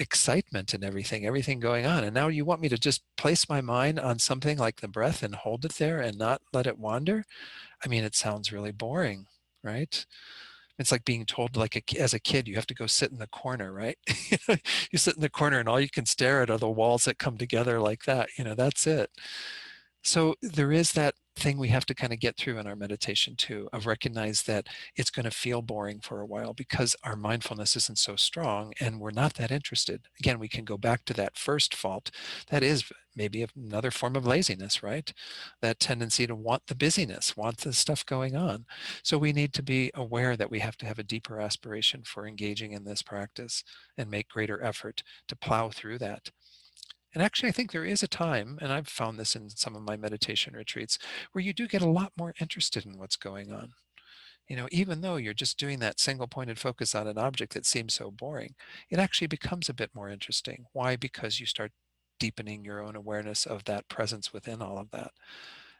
Speaker 1: excitement and everything going on. And now you want me to just place my mind on something like the breath and hold it there and not let it wander? I mean, it sounds really boring, right? It's like being told, like as a kid, you have to go sit in the corner, right? You sit in the corner and all you can stare at are the walls that come together like that. That's it. So there is that thing we have to kind of get through in our meditation too, of recognize that it's going to feel boring for a while because our mindfulness isn't so strong and we're not that interested. Again, we can go back to that first fault. That is maybe another form of laziness, right? That tendency to want the busyness, want the stuff going on. So we need to be aware that we have to have a deeper aspiration for engaging in this practice and make greater effort to plow through that. And actually, I think there is a time, and I've found this in some of my meditation retreats, where you do get a lot more interested in what's going on. Even though you're just doing that single pointed focus on an object that seems so boring, it actually becomes a bit more interesting. Why? Because you start deepening your own awareness of that presence within all of that.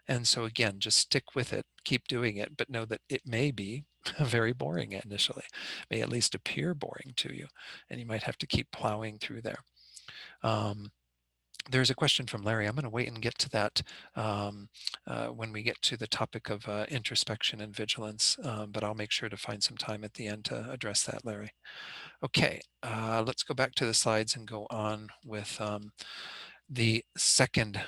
Speaker 1: And so again, just stick with it, keep doing it, but know that it may be very boring initially, may at least appear boring to you, and you might have to keep plowing through there. There's a question from Larry. I'm going to wait and get to that when we get to the topic of introspection and vigilance, but I'll make sure to find some time at the end to address that, Larry. Okay, let's go back to the slides and go on with the second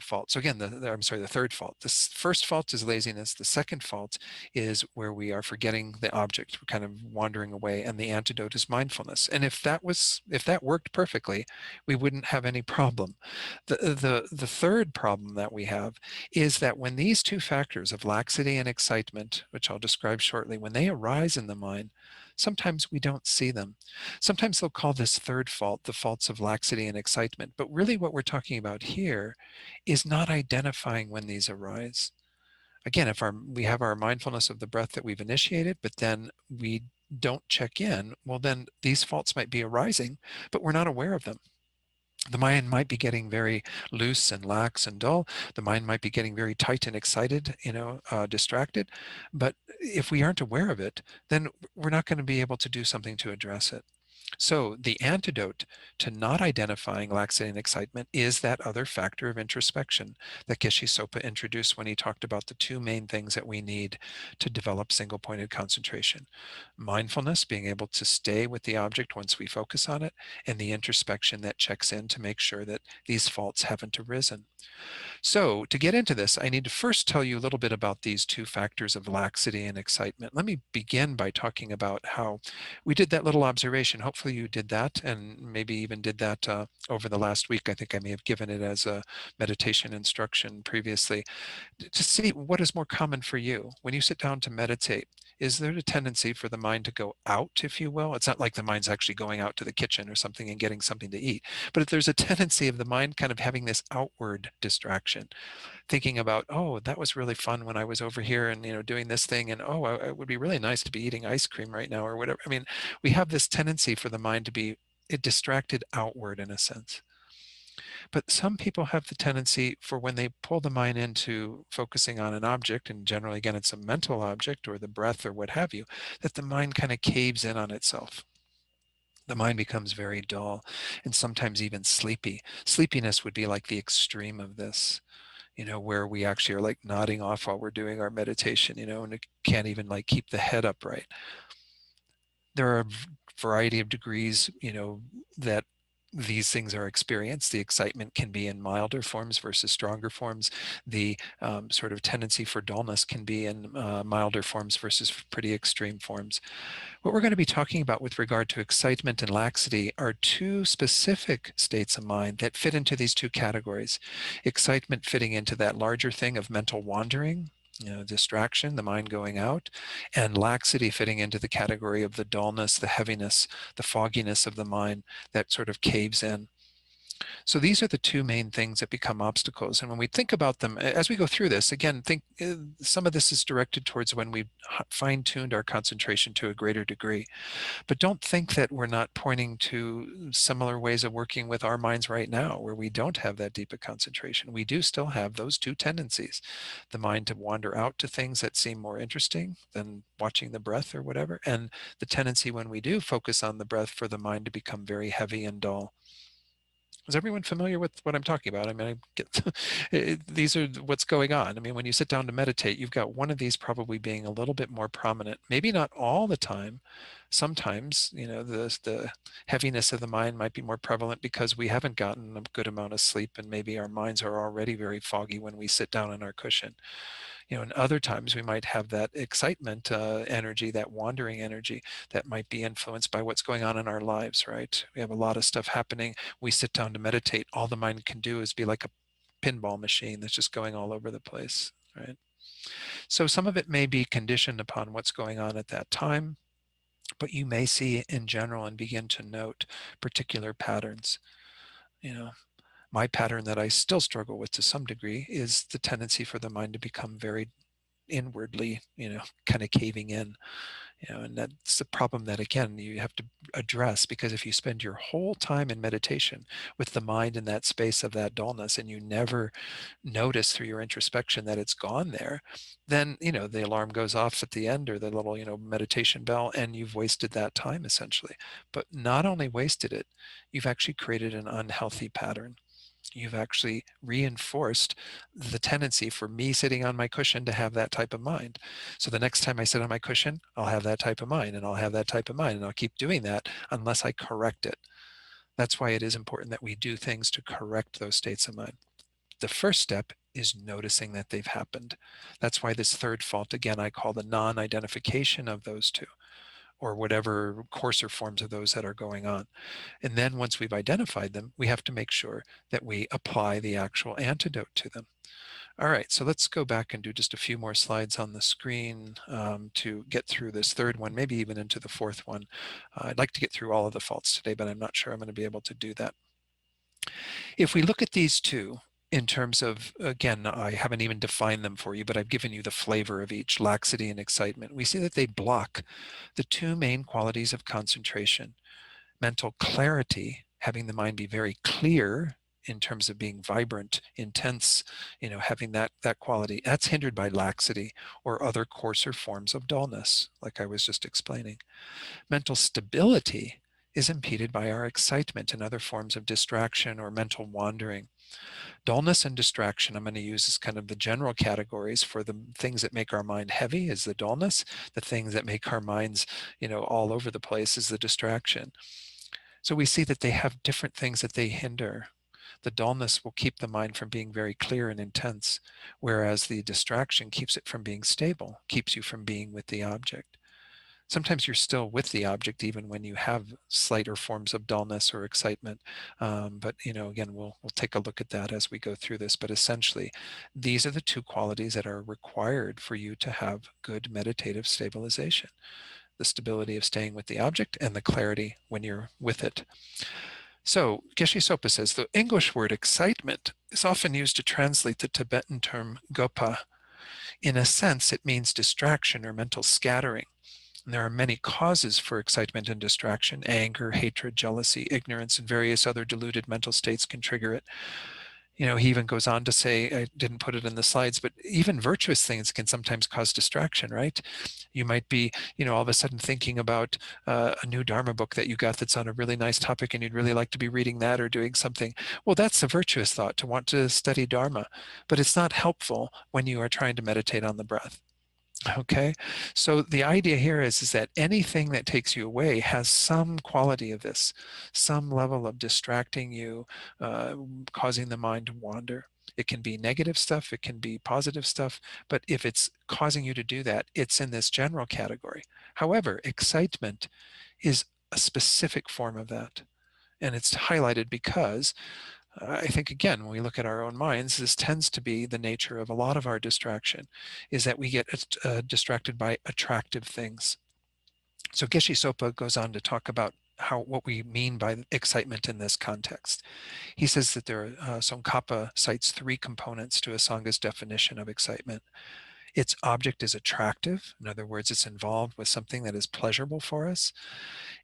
Speaker 1: fault. So again, the third fault. This first fault is laziness. The second fault is where we are forgetting the object. We're kind of wandering away, and the antidote is mindfulness. And if that worked perfectly, we wouldn't have any problem. The third problem that we have is that when these two factors of laxity and excitement, which I'll describe shortly, when they arise in the mind, sometimes we don't see them. Sometimes they'll call this third fault the faults of laxity and excitement. But really what we're talking about here is not identifying when these arise. again, if we have our mindfulness of the breath that we've initiated, but then we don't check in, well, then these faults might be arising, but we're not aware of them. The mind might be getting very loose and lax and dull. The mind might be getting very tight and excited, distracted. But if we aren't aware of it, then we're not going to be able to do something to address it. So the antidote to not identifying laxity and excitement is that other factor of introspection that Geshe Sopa introduced when he talked about the two main things that we need to develop single-pointed concentration. Mindfulness, being able to stay with the object once we focus on it, and the introspection that checks in to make sure that these faults haven't arisen. So to get into this, I need to first tell you a little bit about these two factors of laxity and excitement. Let me begin by talking about how we did that little observation. Hopefully you did that, and maybe even did that over the last week. I think I may have given it as a meditation instruction previously, to see what is more common for you. When you sit down to meditate, is there a tendency for the mind to go out, if you will? It's not like the mind's actually going out to the kitchen or something and getting something to eat, but if there's a tendency of the mind kind of having this outward distraction, thinking about, oh, that was really fun when I was over here and doing this thing, and oh, it would be really nice to be eating ice cream right now or whatever. I mean, we have this tendency for the mind to be distracted outward in a sense. But some people have the tendency for when they pull the mind into focusing on an object, and generally, again, it's a mental object or the breath or what have you, that the mind kind of caves in on itself. The mind becomes very dull and sometimes even sleepy. Sleepiness would be like the extreme of this, where we actually are like nodding off while we're doing our meditation, and it can't even like keep the head upright. There are a variety of degrees, that these things are experienced. The excitement can be in milder forms versus stronger forms. The sort of tendency for dullness can be in milder forms versus pretty extreme forms. What we're going to be talking about with regard to excitement and laxity are two specific states of mind that fit into these two categories. Excitement fitting into that larger thing of mental wandering, distraction, the mind going out, and laxity fitting into the category of the dullness, the heaviness, the fogginess of the mind that sort of caves in. So these are the two main things that become obstacles. And when we think about them, as we go through this, again, think some of this is directed towards when we've fine-tuned our concentration to a greater degree. But don't think that we're not pointing to similar ways of working with our minds right now, where we don't have that deep of concentration. We do still have those two tendencies, the mind to wander out to things that seem more interesting than watching the breath or whatever, and the tendency when we do focus on the breath for the mind to become very heavy and dull. Is everyone familiar with what I'm talking about? I mean, these are what's going on. I mean, when you sit down to meditate, you've got one of these probably being a little bit more prominent. Maybe not all the time. Sometimes, the heaviness of the mind might be more prevalent because we haven't gotten a good amount of sleep, and maybe our minds are already very foggy when we sit down on our cushion. And other times we might have that excitement energy, that wandering energy that might be influenced by what's going on in our lives, right? We have a lot of stuff happening. We sit down to meditate. All the mind can do is be like a pinball machine that's just going all over the place, right? So some of it may be conditioned upon what's going on at that time, but you may see in general and begin to note particular patterns. My pattern that I still struggle with to some degree is the tendency for the mind to become very inwardly, kind of caving in, and that's the problem that, again, you have to address, because if you spend your whole time in meditation with the mind in that space of that dullness and you never notice through your introspection that it's gone there, then, the alarm goes off at the end, or the little, meditation bell, and you've wasted that time essentially. But not only wasted it, you've actually created an unhealthy pattern. You've actually reinforced the tendency for me sitting on my cushion to have that type of mind. So the next time I sit on my cushion, I'll have that type of mind, and I'll have that type of mind, and I'll keep doing that unless I correct it. That's why it is important that we do things to correct those states of mind. The first step is noticing that they've happened. That's why this third fault, again, I call the non-identification of those two, or whatever coarser forms of those that are going on. And then once we've identified them, we have to make sure that we apply the actual antidote to them. All right, so let's go back and do just a few more slides on the screen to get through this third one, maybe even into the fourth one. I'd like to get through all of the faults today, but I'm not sure I'm going to be able to do that. If we look at these two, in terms of, again, I haven't even defined them for you, but I've given you the flavor of each: laxity and excitement. We see that they block the two main qualities of concentration: mental clarity, having the mind be very clear in terms of being vibrant, intense, having that quality. That's hindered by laxity or other coarser forms of dullness, like I was just explaining. Mental stability is impeded by our excitement and other forms of distraction or mental wandering. Dullness and distraction, I'm going to use as kind of the general categories for the things that make our mind heavy is the dullness. The things that make our minds, all over the place is the distraction. So we see that they have different things that they hinder. The dullness will keep the mind from being very clear and intense, whereas the distraction keeps it from being stable, keeps you from being with the object. Sometimes you're still with the object even when you have slighter forms of dullness or excitement. But again, we'll take a look at that as we go through this. But essentially, these are the two qualities that are required for you to have good meditative stabilization: the stability of staying with the object and the clarity when you're with it. So Geshe Sopa says the English word excitement is often used to translate the Tibetan term gopa. In a sense, it means distraction or mental scattering. And there are many causes for excitement and distraction. Anger, hatred, jealousy, ignorance, and various other deluded mental states can trigger it. He even goes on to say, I didn't put it in the slides, but even virtuous things can sometimes cause distraction, right? You might be, all of a sudden thinking about a new Dharma book that you got that's on a really nice topic and you'd really like to be reading that or doing something. Well, that's a virtuous thought, to want to study Dharma, but it's not helpful when you are trying to meditate on the breath. Okay, so the idea here is that anything that takes you away has some quality of this, some level of distracting you, causing the mind to wander. It can be negative stuff, it can be positive stuff, but if it's causing you to do that, it's in this general category. However, excitement is a specific form of that. And it's highlighted because I think, again, when we look at our own minds, this tends to be the nature of a lot of our distraction, is that we get distracted by attractive things. So Geshe Sopa goes on to talk about what we mean by excitement in this context. He says that Tsongkhapa cites three components to a Sangha's definition of excitement. Its object is attractive. In other words, it's involved with something that is pleasurable for us.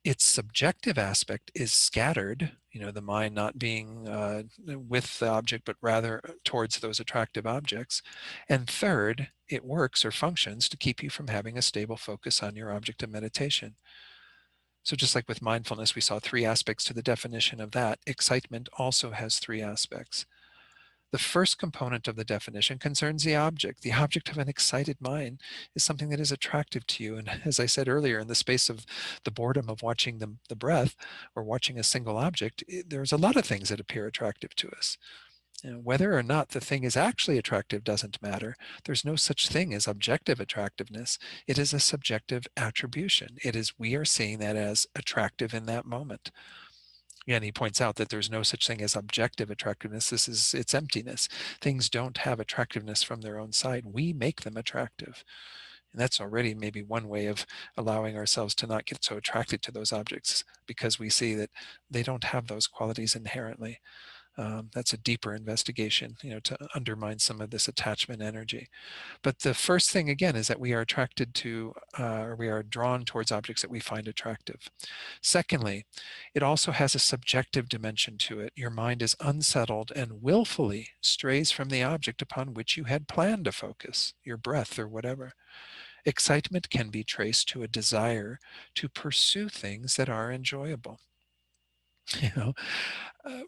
Speaker 1: Its subjective aspect is scattered, the mind not being with the object, but rather towards those attractive objects. And third, it works or functions to keep you from having a stable focus on your object of meditation. So just like with mindfulness, we saw three aspects to the definition of that. Excitement also has three aspects. The first component of the definition concerns the object. The object of an excited mind is something that is attractive to you. And as I said earlier, in the space of the boredom of watching the breath or watching a single object, there's a lot of things that appear attractive to us. Whether or not the thing is actually attractive doesn't matter. There's no such thing as objective attractiveness. It is a subjective attribution. It is, we are seeing that as attractive in that moment. Again, he points out that there's no such thing as objective attractiveness. It's emptiness. Things don't have attractiveness from their own side. We make them attractive. And that's already maybe one way of allowing ourselves to not get so attracted to those objects, because we see that they don't have those qualities inherently. That's a deeper investigation, to undermine some of this attachment energy. But the first thing, again, is that we are attracted to, or we are drawn towards objects that we find attractive. Secondly, it also has a subjective dimension to it. Your mind is unsettled and willfully strays from the object upon which you had planned to focus, your breath or whatever. Excitement can be traced to a desire to pursue things that are enjoyable. You know, uh,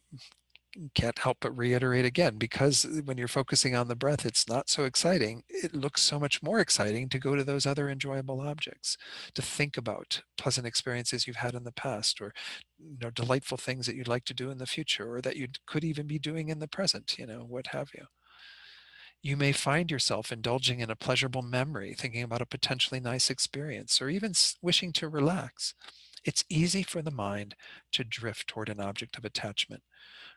Speaker 1: can't help but reiterate again, because when you're focusing on the breath, it's not so exciting. It looks so much more exciting to go to those other enjoyable objects, to think about pleasant experiences you've had in the past, or delightful things that you'd like to do in the future, or that you could even be doing in the present, what have you. You may find yourself indulging in a pleasurable memory, thinking about a potentially nice experience, or even wishing to relax. It's easy for the mind to drift toward an object of attachment.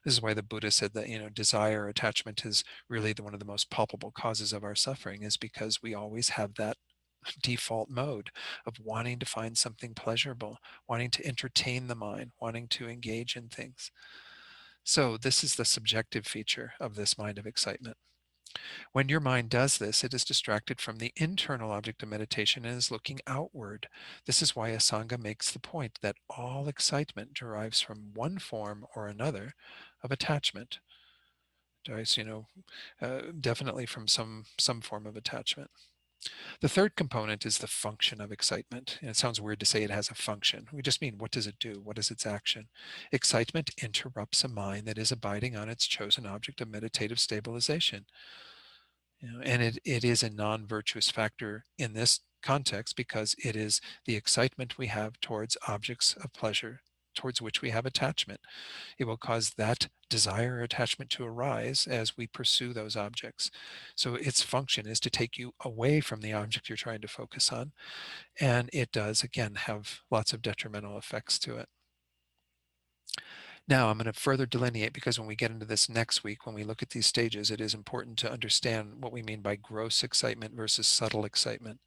Speaker 1: This is why the Buddha said that, desire, attachment is really one of the most palpable causes of our suffering, is because we always have that default mode of wanting to find something pleasurable, wanting to entertain the mind, wanting to engage in things. So this is the subjective feature of this mind of excitement. When your mind does this, it is distracted from the internal object of meditation and is looking outward. This is why Asanga makes the point that all excitement derives from one form or another of attachment. Derives, definitely from some form of attachment. The third component is the function of excitement. And it sounds weird to say it has a function. We just mean, what does it do? What is its action? Excitement interrupts a mind that is abiding on its chosen object of meditative stabilization. And it is a non-virtuous factor in this context because it is the excitement we have towards objects of pleasure towards which we have attachment. It will cause that desire or attachment to arise as we pursue those objects. So its function is to take you away from the object you're trying to focus on. And it does, again, have lots of detrimental effects to it. Now, I'm going to further delineate because when we get into this next week, when we look at these stages, it is important to understand what we mean by gross excitement versus subtle excitement.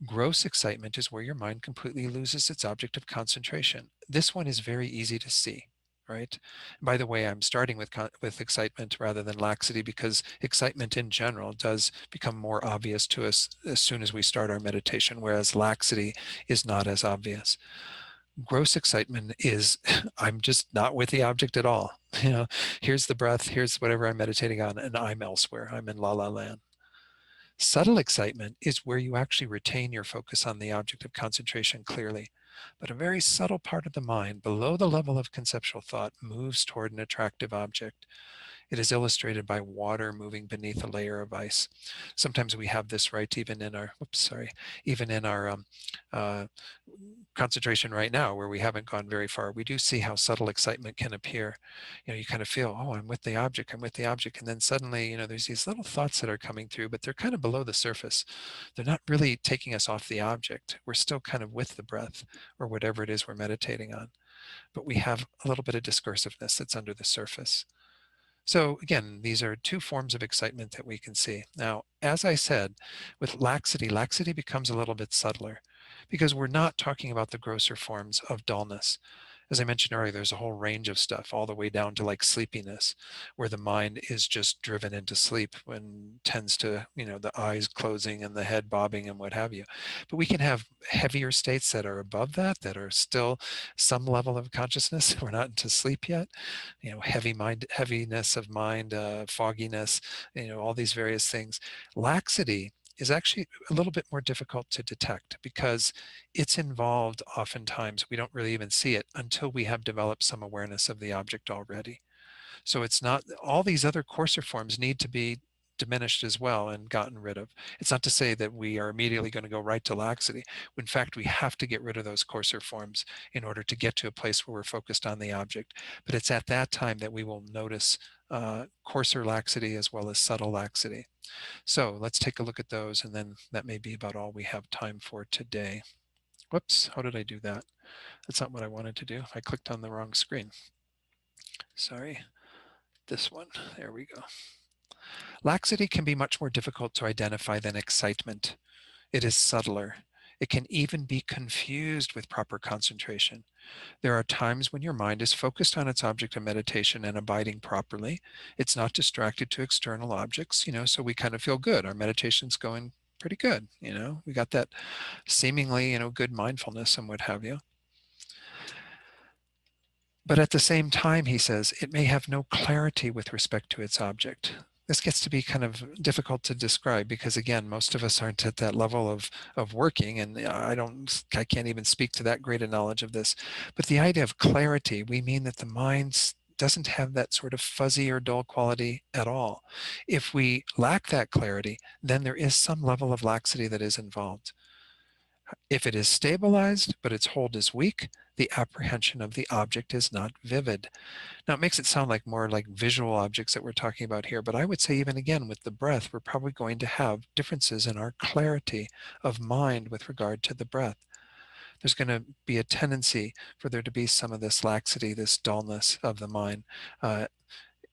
Speaker 1: Gross excitement is where your mind completely loses its object of concentration. This one is very easy to see, right? By the way, I'm starting with excitement rather than laxity because excitement in general does become more obvious to us as soon as we start our meditation, whereas laxity is not as obvious. Gross excitement is I'm just not with the object at all. Here's the breath, here's whatever I'm meditating on, and I'm elsewhere. I'm in la la land. Subtle excitement is where you actually retain your focus on the object of concentration clearly, but a very subtle part of the mind below the level of conceptual thought moves toward an attractive object. It is illustrated by water moving beneath a layer of ice. Sometimes we have this right even in our, even in our uh, concentration right now where we haven't gone very far. We do see how subtle excitement can appear. You kind of feel, oh, I'm with the object, I'm with the object. And then suddenly, there's these little thoughts that are coming through, but they're kind of below the surface. They're not really taking us off the object. We're still kind of with the breath or whatever it is we're meditating on. But we have a little bit of discursiveness that's under the surface. So again, these are two forms of excitement that we can see. Now, as I said, with laxity, laxity becomes a little bit subtler because we're not talking about the grosser forms of dullness. As I mentioned earlier, there's a whole range of stuff all the way down to like sleepiness, where the mind is just driven into sleep when tends to, the eyes closing and the head bobbing and what have you. But we can have heavier states that are above that are still some level of consciousness. We're not into sleep yet. Heaviness of mind, fogginess, all these various things. Laxity is actually a little bit more difficult to detect because it's involved oftentimes. We don't really even see it until we have developed some awareness of the object already. So it's not, all these other coarser forms need to be diminished as well and gotten rid of. It's not to say that we are immediately going to go right to laxity. In fact, we have to get rid of those coarser forms in order to get to a place where we're focused on the object. But it's at that time that we will notice coarser laxity as well as subtle laxity. So let's take a look at those, and then that may be about all we have time for today. Whoops, how did I do that? That's not what I wanted to do. I clicked on the wrong screen. Sorry, this one. There we go. Laxity can be much more difficult to identify than excitement. It is subtler. It can even be confused with proper concentration. There are times when your mind is focused on its object of meditation and abiding properly. It's not distracted to external objects, so we kind of feel good. Our meditation's going pretty good, we got that seemingly, good mindfulness and what have you. But at the same time, he says, it may have no clarity with respect to its object. This gets to be kind of difficult to describe because, again, most of us aren't at that level of working, and I can't even speak to that great a knowledge of this. But the idea of clarity, we mean that the mind doesn't have that sort of fuzzy or dull quality at all. If we lack that clarity, then there is some level of laxity that is involved. If it is stabilized, but its hold is weak, the apprehension of the object is not vivid. Now, it makes it sound like more like visual objects that we're talking about here, but I would say even again with the breath, we're probably going to have differences in our clarity of mind with regard to the breath. There's going to be a tendency for there to be some of this laxity, this dullness of the mind,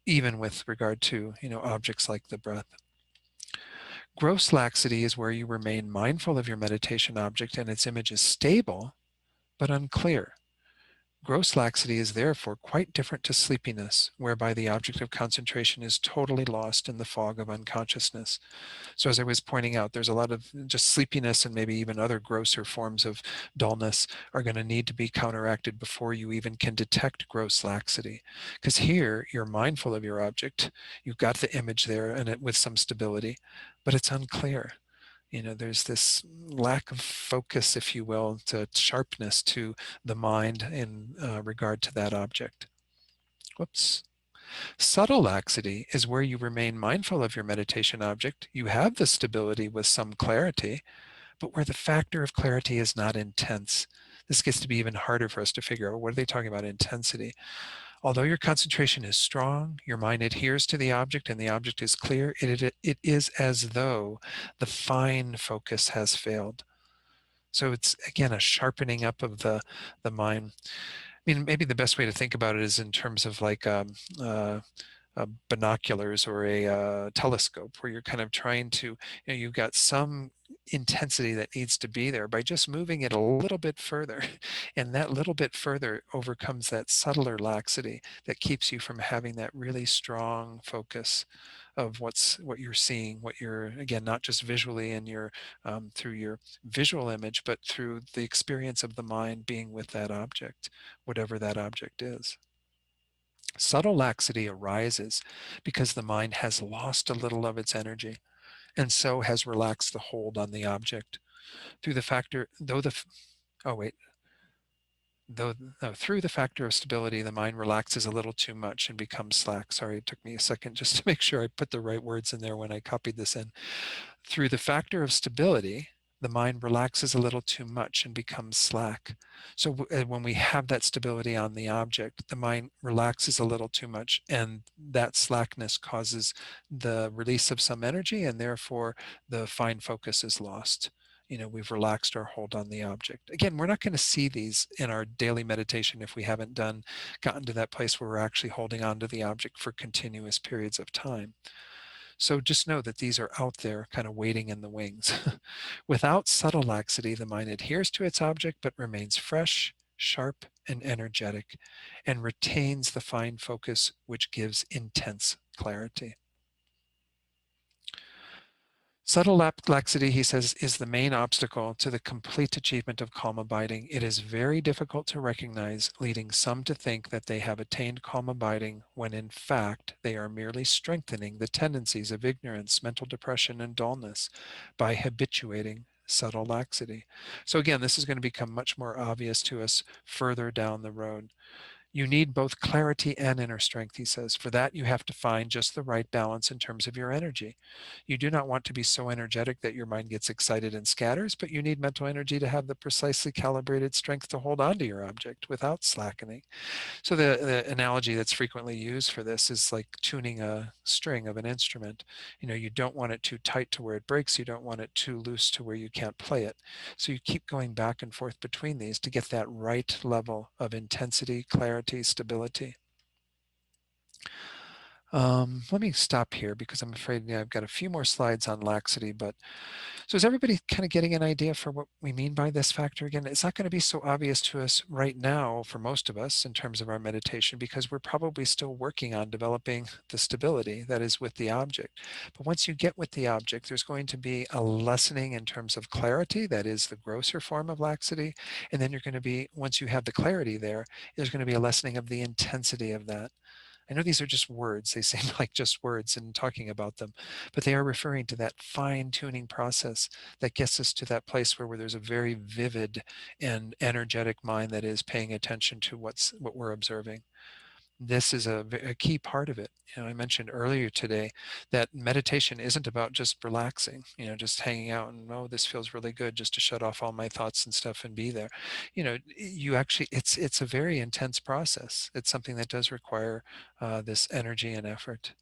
Speaker 1: even with regard to, objects like the breath. Gross laxity is where you remain mindful of your meditation object and its image is stable, but unclear. Gross laxity is therefore quite different to sleepiness, whereby the object of concentration is totally lost in the fog of unconsciousness. So as I was pointing out, there's a lot of just sleepiness and maybe even other grosser forms of dullness are going to need to be counteracted before you even can detect gross laxity. Because here you're mindful of your object, you've got the image there and it with some stability, but it's unclear. There's this lack of focus, if you will, to sharpness to the mind in regard to that object. Whoops. Subtle laxity is where you remain mindful of your meditation object. You have the stability with some clarity, but where the factor of clarity is not intense. This gets to be even harder for us to figure out. What are they talking about, intensity? Although your concentration is strong, your mind adheres to the object and the object is clear, it is as though the fine focus has failed. So it's, again, a sharpening up of the mind. I mean, maybe the best way to think about it is in terms of like uh, binoculars or a telescope, where you're kind of trying to, you've got some intensity that needs to be there by just moving it a little bit further. And that little bit further overcomes that subtler laxity that keeps you from having that really strong focus of what you're seeing, what you're, again, not just visually in your through your visual image, but through the experience of the mind being with that object, whatever that object is. Subtle laxity arises because the mind has lost a little of its energy and so has relaxed the hold on the object. Through the factor, though the, oh wait, though no, through the factor of stability, the mind relaxes a little too much and becomes slack. Sorry, it took me a second just to make sure I put the right words in there when I copied this in. Through the factor of stability, the mind relaxes a little too much and becomes slack. So when we have that stability on the object, the mind relaxes a little too much, and that slackness causes the release of some energy, and therefore the fine focus is lost. We've relaxed our hold on the object. Again, we're not going to see these in our daily meditation if we haven't gotten to that place where we're actually holding on to the object for continuous periods of time. So just know that these are out there kind of waiting in the wings. Without subtle laxity, the mind adheres to its object but remains fresh, sharp, and energetic, and retains the fine focus which gives intense clarity. Subtle laxity, he says, is the main obstacle to the complete achievement of calm abiding. It is very difficult to recognize, leading some to think that they have attained calm abiding, when in fact they are merely strengthening the tendencies of ignorance, mental depression, and dullness by habituating subtle laxity. So again, this is going to become much more obvious to us further down the road. You need both clarity and inner strength, he says. For that, you have to find just the right balance in terms of your energy. You do not want to be so energetic that your mind gets excited and scatters, but you need mental energy to have the precisely calibrated strength to hold on to your object without slackening. So the analogy that's frequently used for this is like tuning a string of an instrument. You don't want it too tight to where it breaks. You don't want it too loose to where you can't play it. So you keep going back and forth between these to get that right level of intensity, clarity, stability. Let me stop here because I'm afraid I've got a few more slides on laxity, but so is everybody kind of getting an idea for what we mean by this factor? Again, it's not going to be so obvious to us right now for most of us in terms of our meditation, because we're probably still working on developing the stability that is with the object. But once you get with the object, there's going to be a lessening in terms of clarity, that is the grosser form of laxity. And then you're going to be, once you have the clarity there, there's going to be a lessening of the intensity of that. I know these are just words. They seem like just words in talking about them, but they are referring to that fine tuning process that gets us to that place where there's a very vivid and energetic mind that is paying attention to what we're observing. This is a key part of it. I mentioned earlier today that meditation isn't about just relaxing, just hanging out and, oh, this feels really good, just to shut off all my thoughts and stuff and be there. You actually, it's a very intense process. It's something that does require this energy and effort.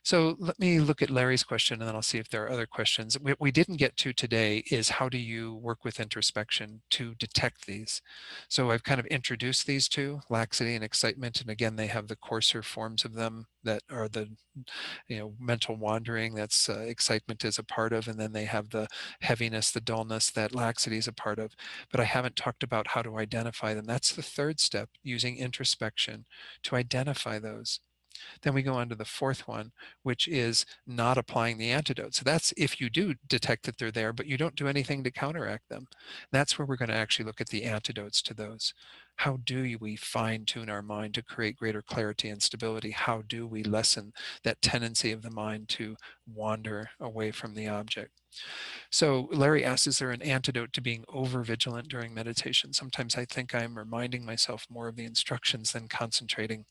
Speaker 1: So let me look at Larry's question, and then I'll see if there are other questions. What we didn't get to today is how do you work with introspection to detect these? So I've kind of introduced these two, laxity and excitement, and again, they have the coarser forms of them that are the mental wandering that's excitement is a part of, and then they have the heaviness, the dullness that laxity is a part of. But I haven't talked about how to identify them. That's the third step, using introspection to identify those. Then we go on to the fourth one, which is not applying the antidote. So that's if you do detect that they're there, but you don't do anything to counteract them. That's where we're going to actually look at the antidotes to those. How do we fine tune our mind to create greater clarity and stability? How do we lessen that tendency of the mind to wander away from the object? So Larry asks, is there an antidote to being over vigilant during meditation? Sometimes I think I'm reminding myself more of the instructions than concentrating.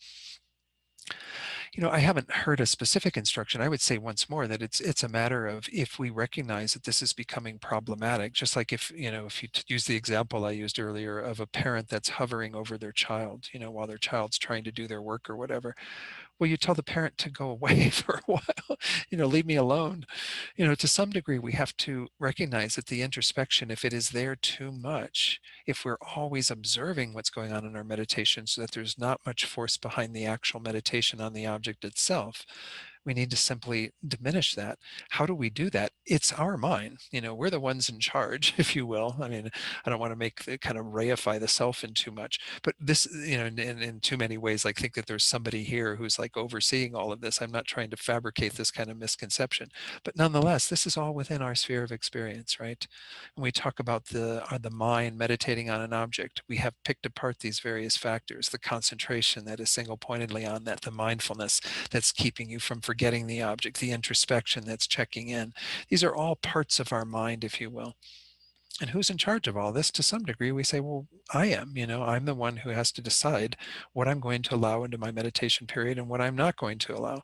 Speaker 1: I haven't heard a specific instruction. I would say once more that it's a matter of if we recognize that this is becoming problematic, just like if you use the example I used earlier of a parent that's hovering over their child, while their child's trying to do their work or whatever. Well, you tell the parent to go away for a while, leave me alone. To some degree, we have to recognize that the introspection, if it is there too much, if we're always observing what's going on in our meditation so that there's not much force behind the actual meditation on the object itself, we need to simply diminish that. How do we do that? It's our mind. We're the ones in charge, if you will. I mean, I don't want to make the kind of reify the self in too much, but this, in too many ways, like think that there's somebody here who's like overseeing all of this. I'm not trying to fabricate this kind of misconception, but nonetheless, this is all within our sphere of experience, right? When we talk about the mind meditating on an object, we have picked apart these various factors: the concentration that is single pointedly on that, the mindfulness that's keeping you from forgetting the object, the introspection that's checking in. These are all parts of our mind, if you will. And who's in charge of all this? To some degree, we say, well, I am. I'm the one who has to decide what I'm going to allow into my meditation period and what I'm not going to allow.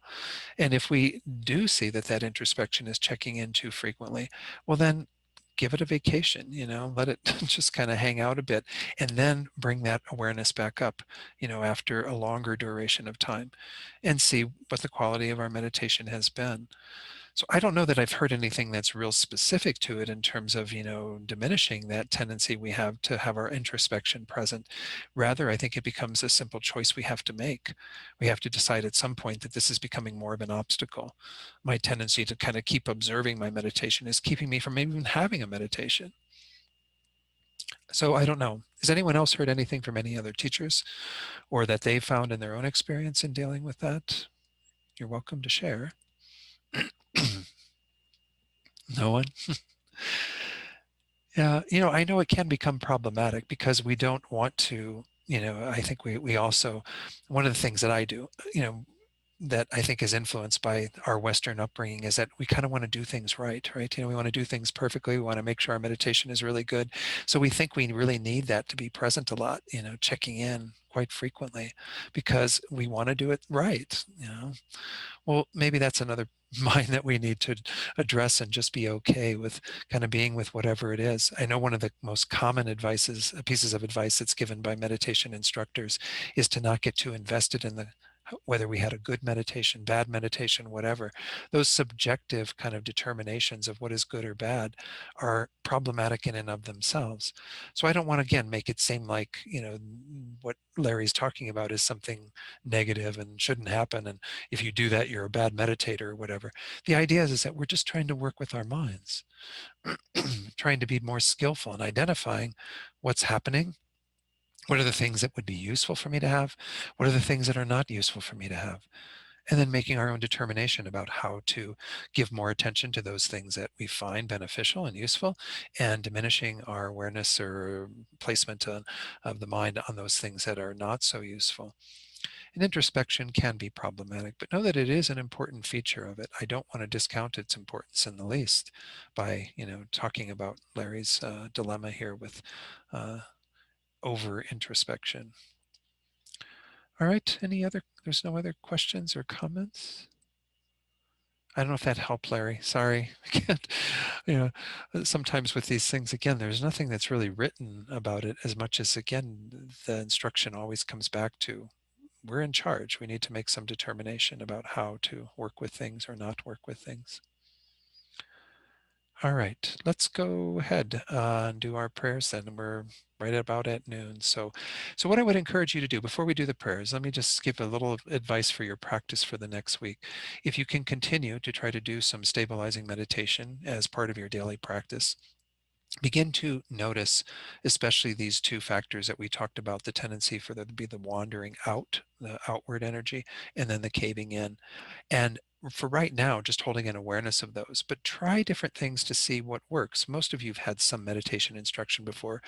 Speaker 1: And if we do see that that introspection is checking in too frequently, well, then give it a vacation, let it just kind of hang out a bit, and then bring that awareness back up, after a longer duration of time, and see what the quality of our meditation has been. So I don't know that I've heard anything that's real specific to it in terms of, diminishing that tendency we have to have our introspection present. Rather, I think it becomes a simple choice we have to make. We have to decide at some point that this is becoming more of an obstacle. My tendency to kind of keep observing my meditation is keeping me from even having a meditation. So I don't know. Has anyone else heard anything from any other teachers or that they've found in their own experience in dealing with that? You're welcome to share. No one? Yeah, I know it can become problematic because we don't want to, I think we also, one of the things that I do, that I think is influenced by our Western upbringing is that we kind of want to do things right? We want to do things perfectly. We want to make sure our meditation is really good. So we think we really need that to be present a lot, checking in quite frequently because we want to do it right. Well, maybe that's another mind that we need to address and just be okay with kind of being with whatever it is. I know one of the most common pieces of advice that's given by meditation instructors is to not get too invested in whether we had a good meditation, bad meditation, whatever. Those subjective kind of determinations of what is good or bad are problematic in and of themselves. So I don't want to, again, make it seem like, what Larry's talking about is something negative and shouldn't happen. And if you do that, you're a bad meditator or whatever. The idea is that we're just trying to work with our minds, trying to be more skillful in identifying what's happening. What are the things that would be useful for me to have? What are the things that are not useful for me to have? And then making our own determination about how to give more attention to those things that we find beneficial and useful, and diminishing our awareness or placement of the mind on those things that are not so useful. And introspection can be problematic, but know that it is an important feature of it. I don't want to discount its importance in the least by, talking about Larry's dilemma here with uh, over introspection. All right, there's no other questions or comments? I don't know if that helped, Larry. Sorry. I can't, sometimes with these things, again, there's nothing that's really written about it as much as, again, the instruction always comes back to we're in charge. We need to make some determination about how to work with things or not work with things. All right, let's go ahead and do our prayers then. We're right about at noon. So what I would encourage you to do before we do the prayers, let me just give a little advice for your practice for the next week. If you can continue to try to do some stabilizing meditation as part of your daily practice, begin to notice especially these two factors that we talked about, the tendency for there to be the wandering out, the outward energy, and then the caving in. And for right now, just holding an awareness of those, but try different things to see what works. Most of you have had some meditation instruction before.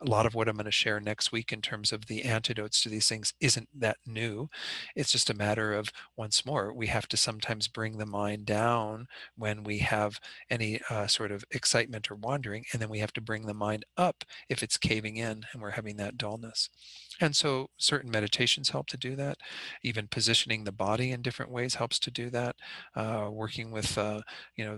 Speaker 1: A lot of what I'm going to share next week in terms of the antidotes to these things isn't that new. It's just a matter of, once more, we have to sometimes bring the mind down when we have any sort of excitement or wandering, and then we have to bring the mind up if it's caving in and we're having that dullness. And so certain meditations help to do that. Even positioning the body in different ways helps to do that. Working with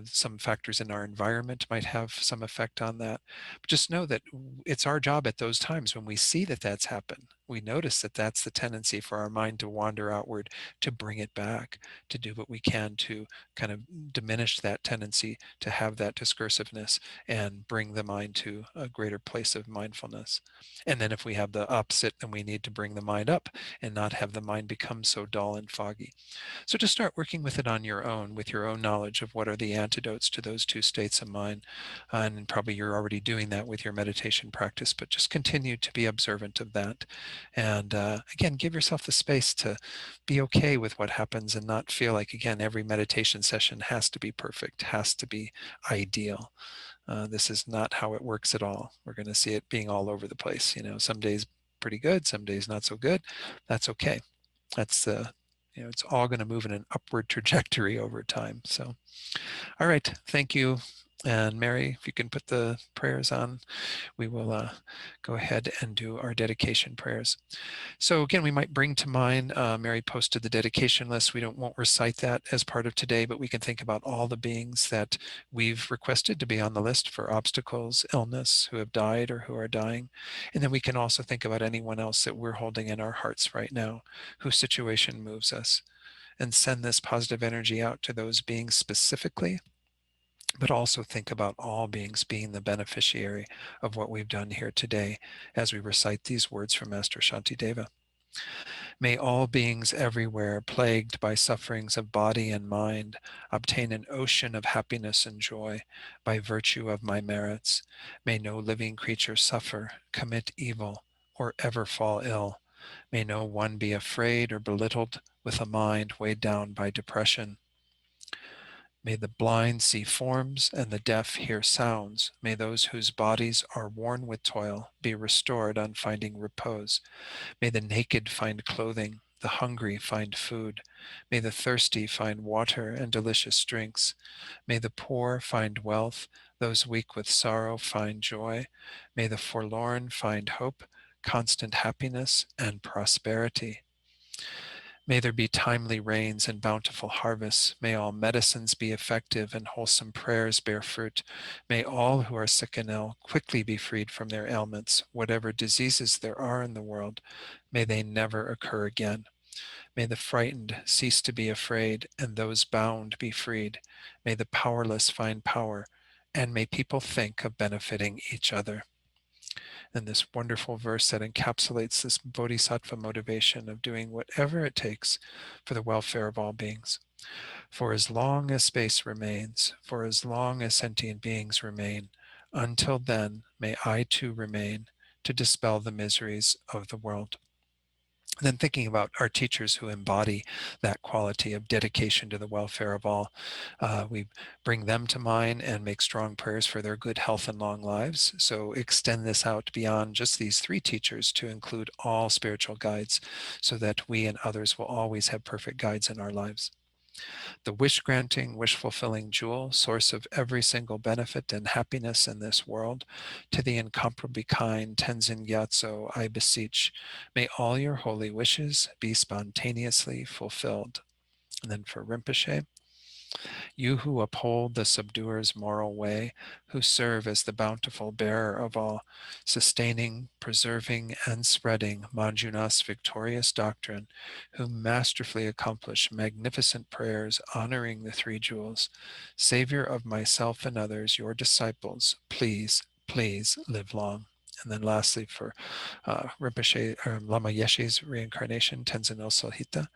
Speaker 1: some factors in our environment might have some effect on that. But just know that it's our job at those times when we see that that's happened. We notice that that's the tendency for our mind to wander outward, to bring it back, to do what we can to kind of diminish that tendency to have that discursiveness and bring the mind to a greater place of mindfulness. And then if we have the opposite, then we need to bring the mind up and not have the mind become so dull and foggy. So just start working with it on your own, with your own knowledge of what are the antidotes to those two states of mind. And probably you're already doing that with your meditation practice, but just continue to be observant of that. And again, give yourself the space to be okay with what happens and not feel like, again, every meditation session has to be perfect, has to be ideal. This is not how it works at all. We're going to see it being all over the place. Some days pretty good, some days not so good. That's okay. That's it's all going to move in an upward trajectory over time. So, all right, thank you. And Mary, if you can put the prayers on, we will go ahead and do our dedication prayers. So again, we might bring to mind, Mary posted the dedication list. We won't recite that as part of today, but we can think about all the beings that we've requested to be on the list for obstacles, illness, who have died or who are dying. And then we can also think about anyone else that we're holding in our hearts right now, whose situation moves us, and send this positive energy out to those beings specifically, but also think about all beings being the beneficiary of what we've done here today as we recite these words from Master Shantideva. May all beings everywhere plagued by sufferings of body and mind obtain an ocean of happiness and joy by virtue of my merits. May no living creature suffer, commit evil, or ever fall ill. May no one be afraid or belittled with a mind weighed down by depression. May the blind see forms and the deaf hear sounds. May those whose bodies are worn with toil be restored on finding repose. May the naked find clothing, the hungry find food. May the thirsty find water and delicious drinks. May the poor find wealth, those weak with sorrow find joy. May the forlorn find hope, constant happiness, and prosperity. May there be timely rains and bountiful harvests. May all medicines be effective and wholesome prayers bear fruit. May all who are sick and ill quickly be freed from their ailments. Whatever diseases there are in the world, may they never occur again. May the frightened cease to be afraid and those bound be freed. May the powerless find power, and may people think of benefiting each other. And this wonderful verse that encapsulates this bodhisattva motivation of doing whatever it takes for the welfare of all beings. For as long as space remains, for as long as sentient beings remain, until then may I too remain to dispel the miseries of the world. And then thinking about our teachers who embody that quality of dedication to the welfare of all, we bring them to mind and make strong prayers for their good health and long lives. So extend this out beyond just these three teachers to include all spiritual guides so that we and others will always have perfect guides in our lives. The wish-granting, wish-fulfilling jewel, source of every single benefit and happiness in this world, to the incomparably kind Tenzin Gyatso, I beseech, may all your holy wishes be spontaneously fulfilled. And then for Rinpoche, You who uphold the subduer's moral way, who serve as the bountiful bearer of all, sustaining, preserving, and spreading Manjunath's victorious doctrine, who masterfully accomplish magnificent prayers honoring the three jewels, Savior of myself and others, your disciples, please, please live long. And then lastly, for Rinpoche, Lama Yeshe's reincarnation, Tenzin Osalhita,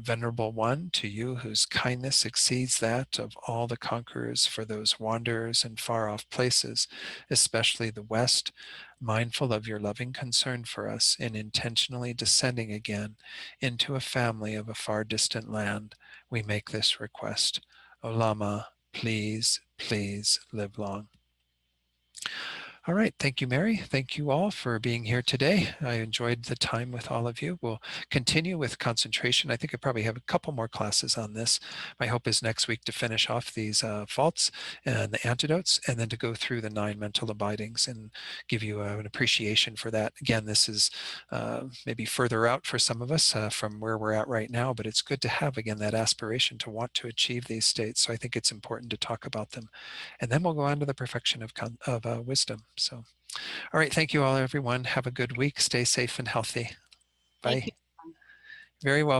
Speaker 1: Venerable One, to you whose kindness exceeds that of all the conquerors for those wanderers in far-off places, especially the West, mindful of your loving concern for us in intentionally descending again into a family of a far distant land, we make this request. O Lama, please, please live long. All right. Thank you, Mary. Thank you all for being here today. I enjoyed the time with all of you. We'll continue with concentration. I think I probably have a couple more classes on this. My hope is next week to finish off these faults and the antidotes, and then to go through the 9 mental abidings and give you an appreciation for that. Again, this is maybe further out for some of us from where we're at right now, but it's good to have, again, that aspiration to want to achieve these states. So I think it's important to talk about them. And then we'll go on to the perfection of wisdom. So, all right. Thank you all, everyone. Have a good week. Stay safe and healthy.
Speaker 2: Thank
Speaker 1: Bye.
Speaker 2: you.
Speaker 1: Very welcome.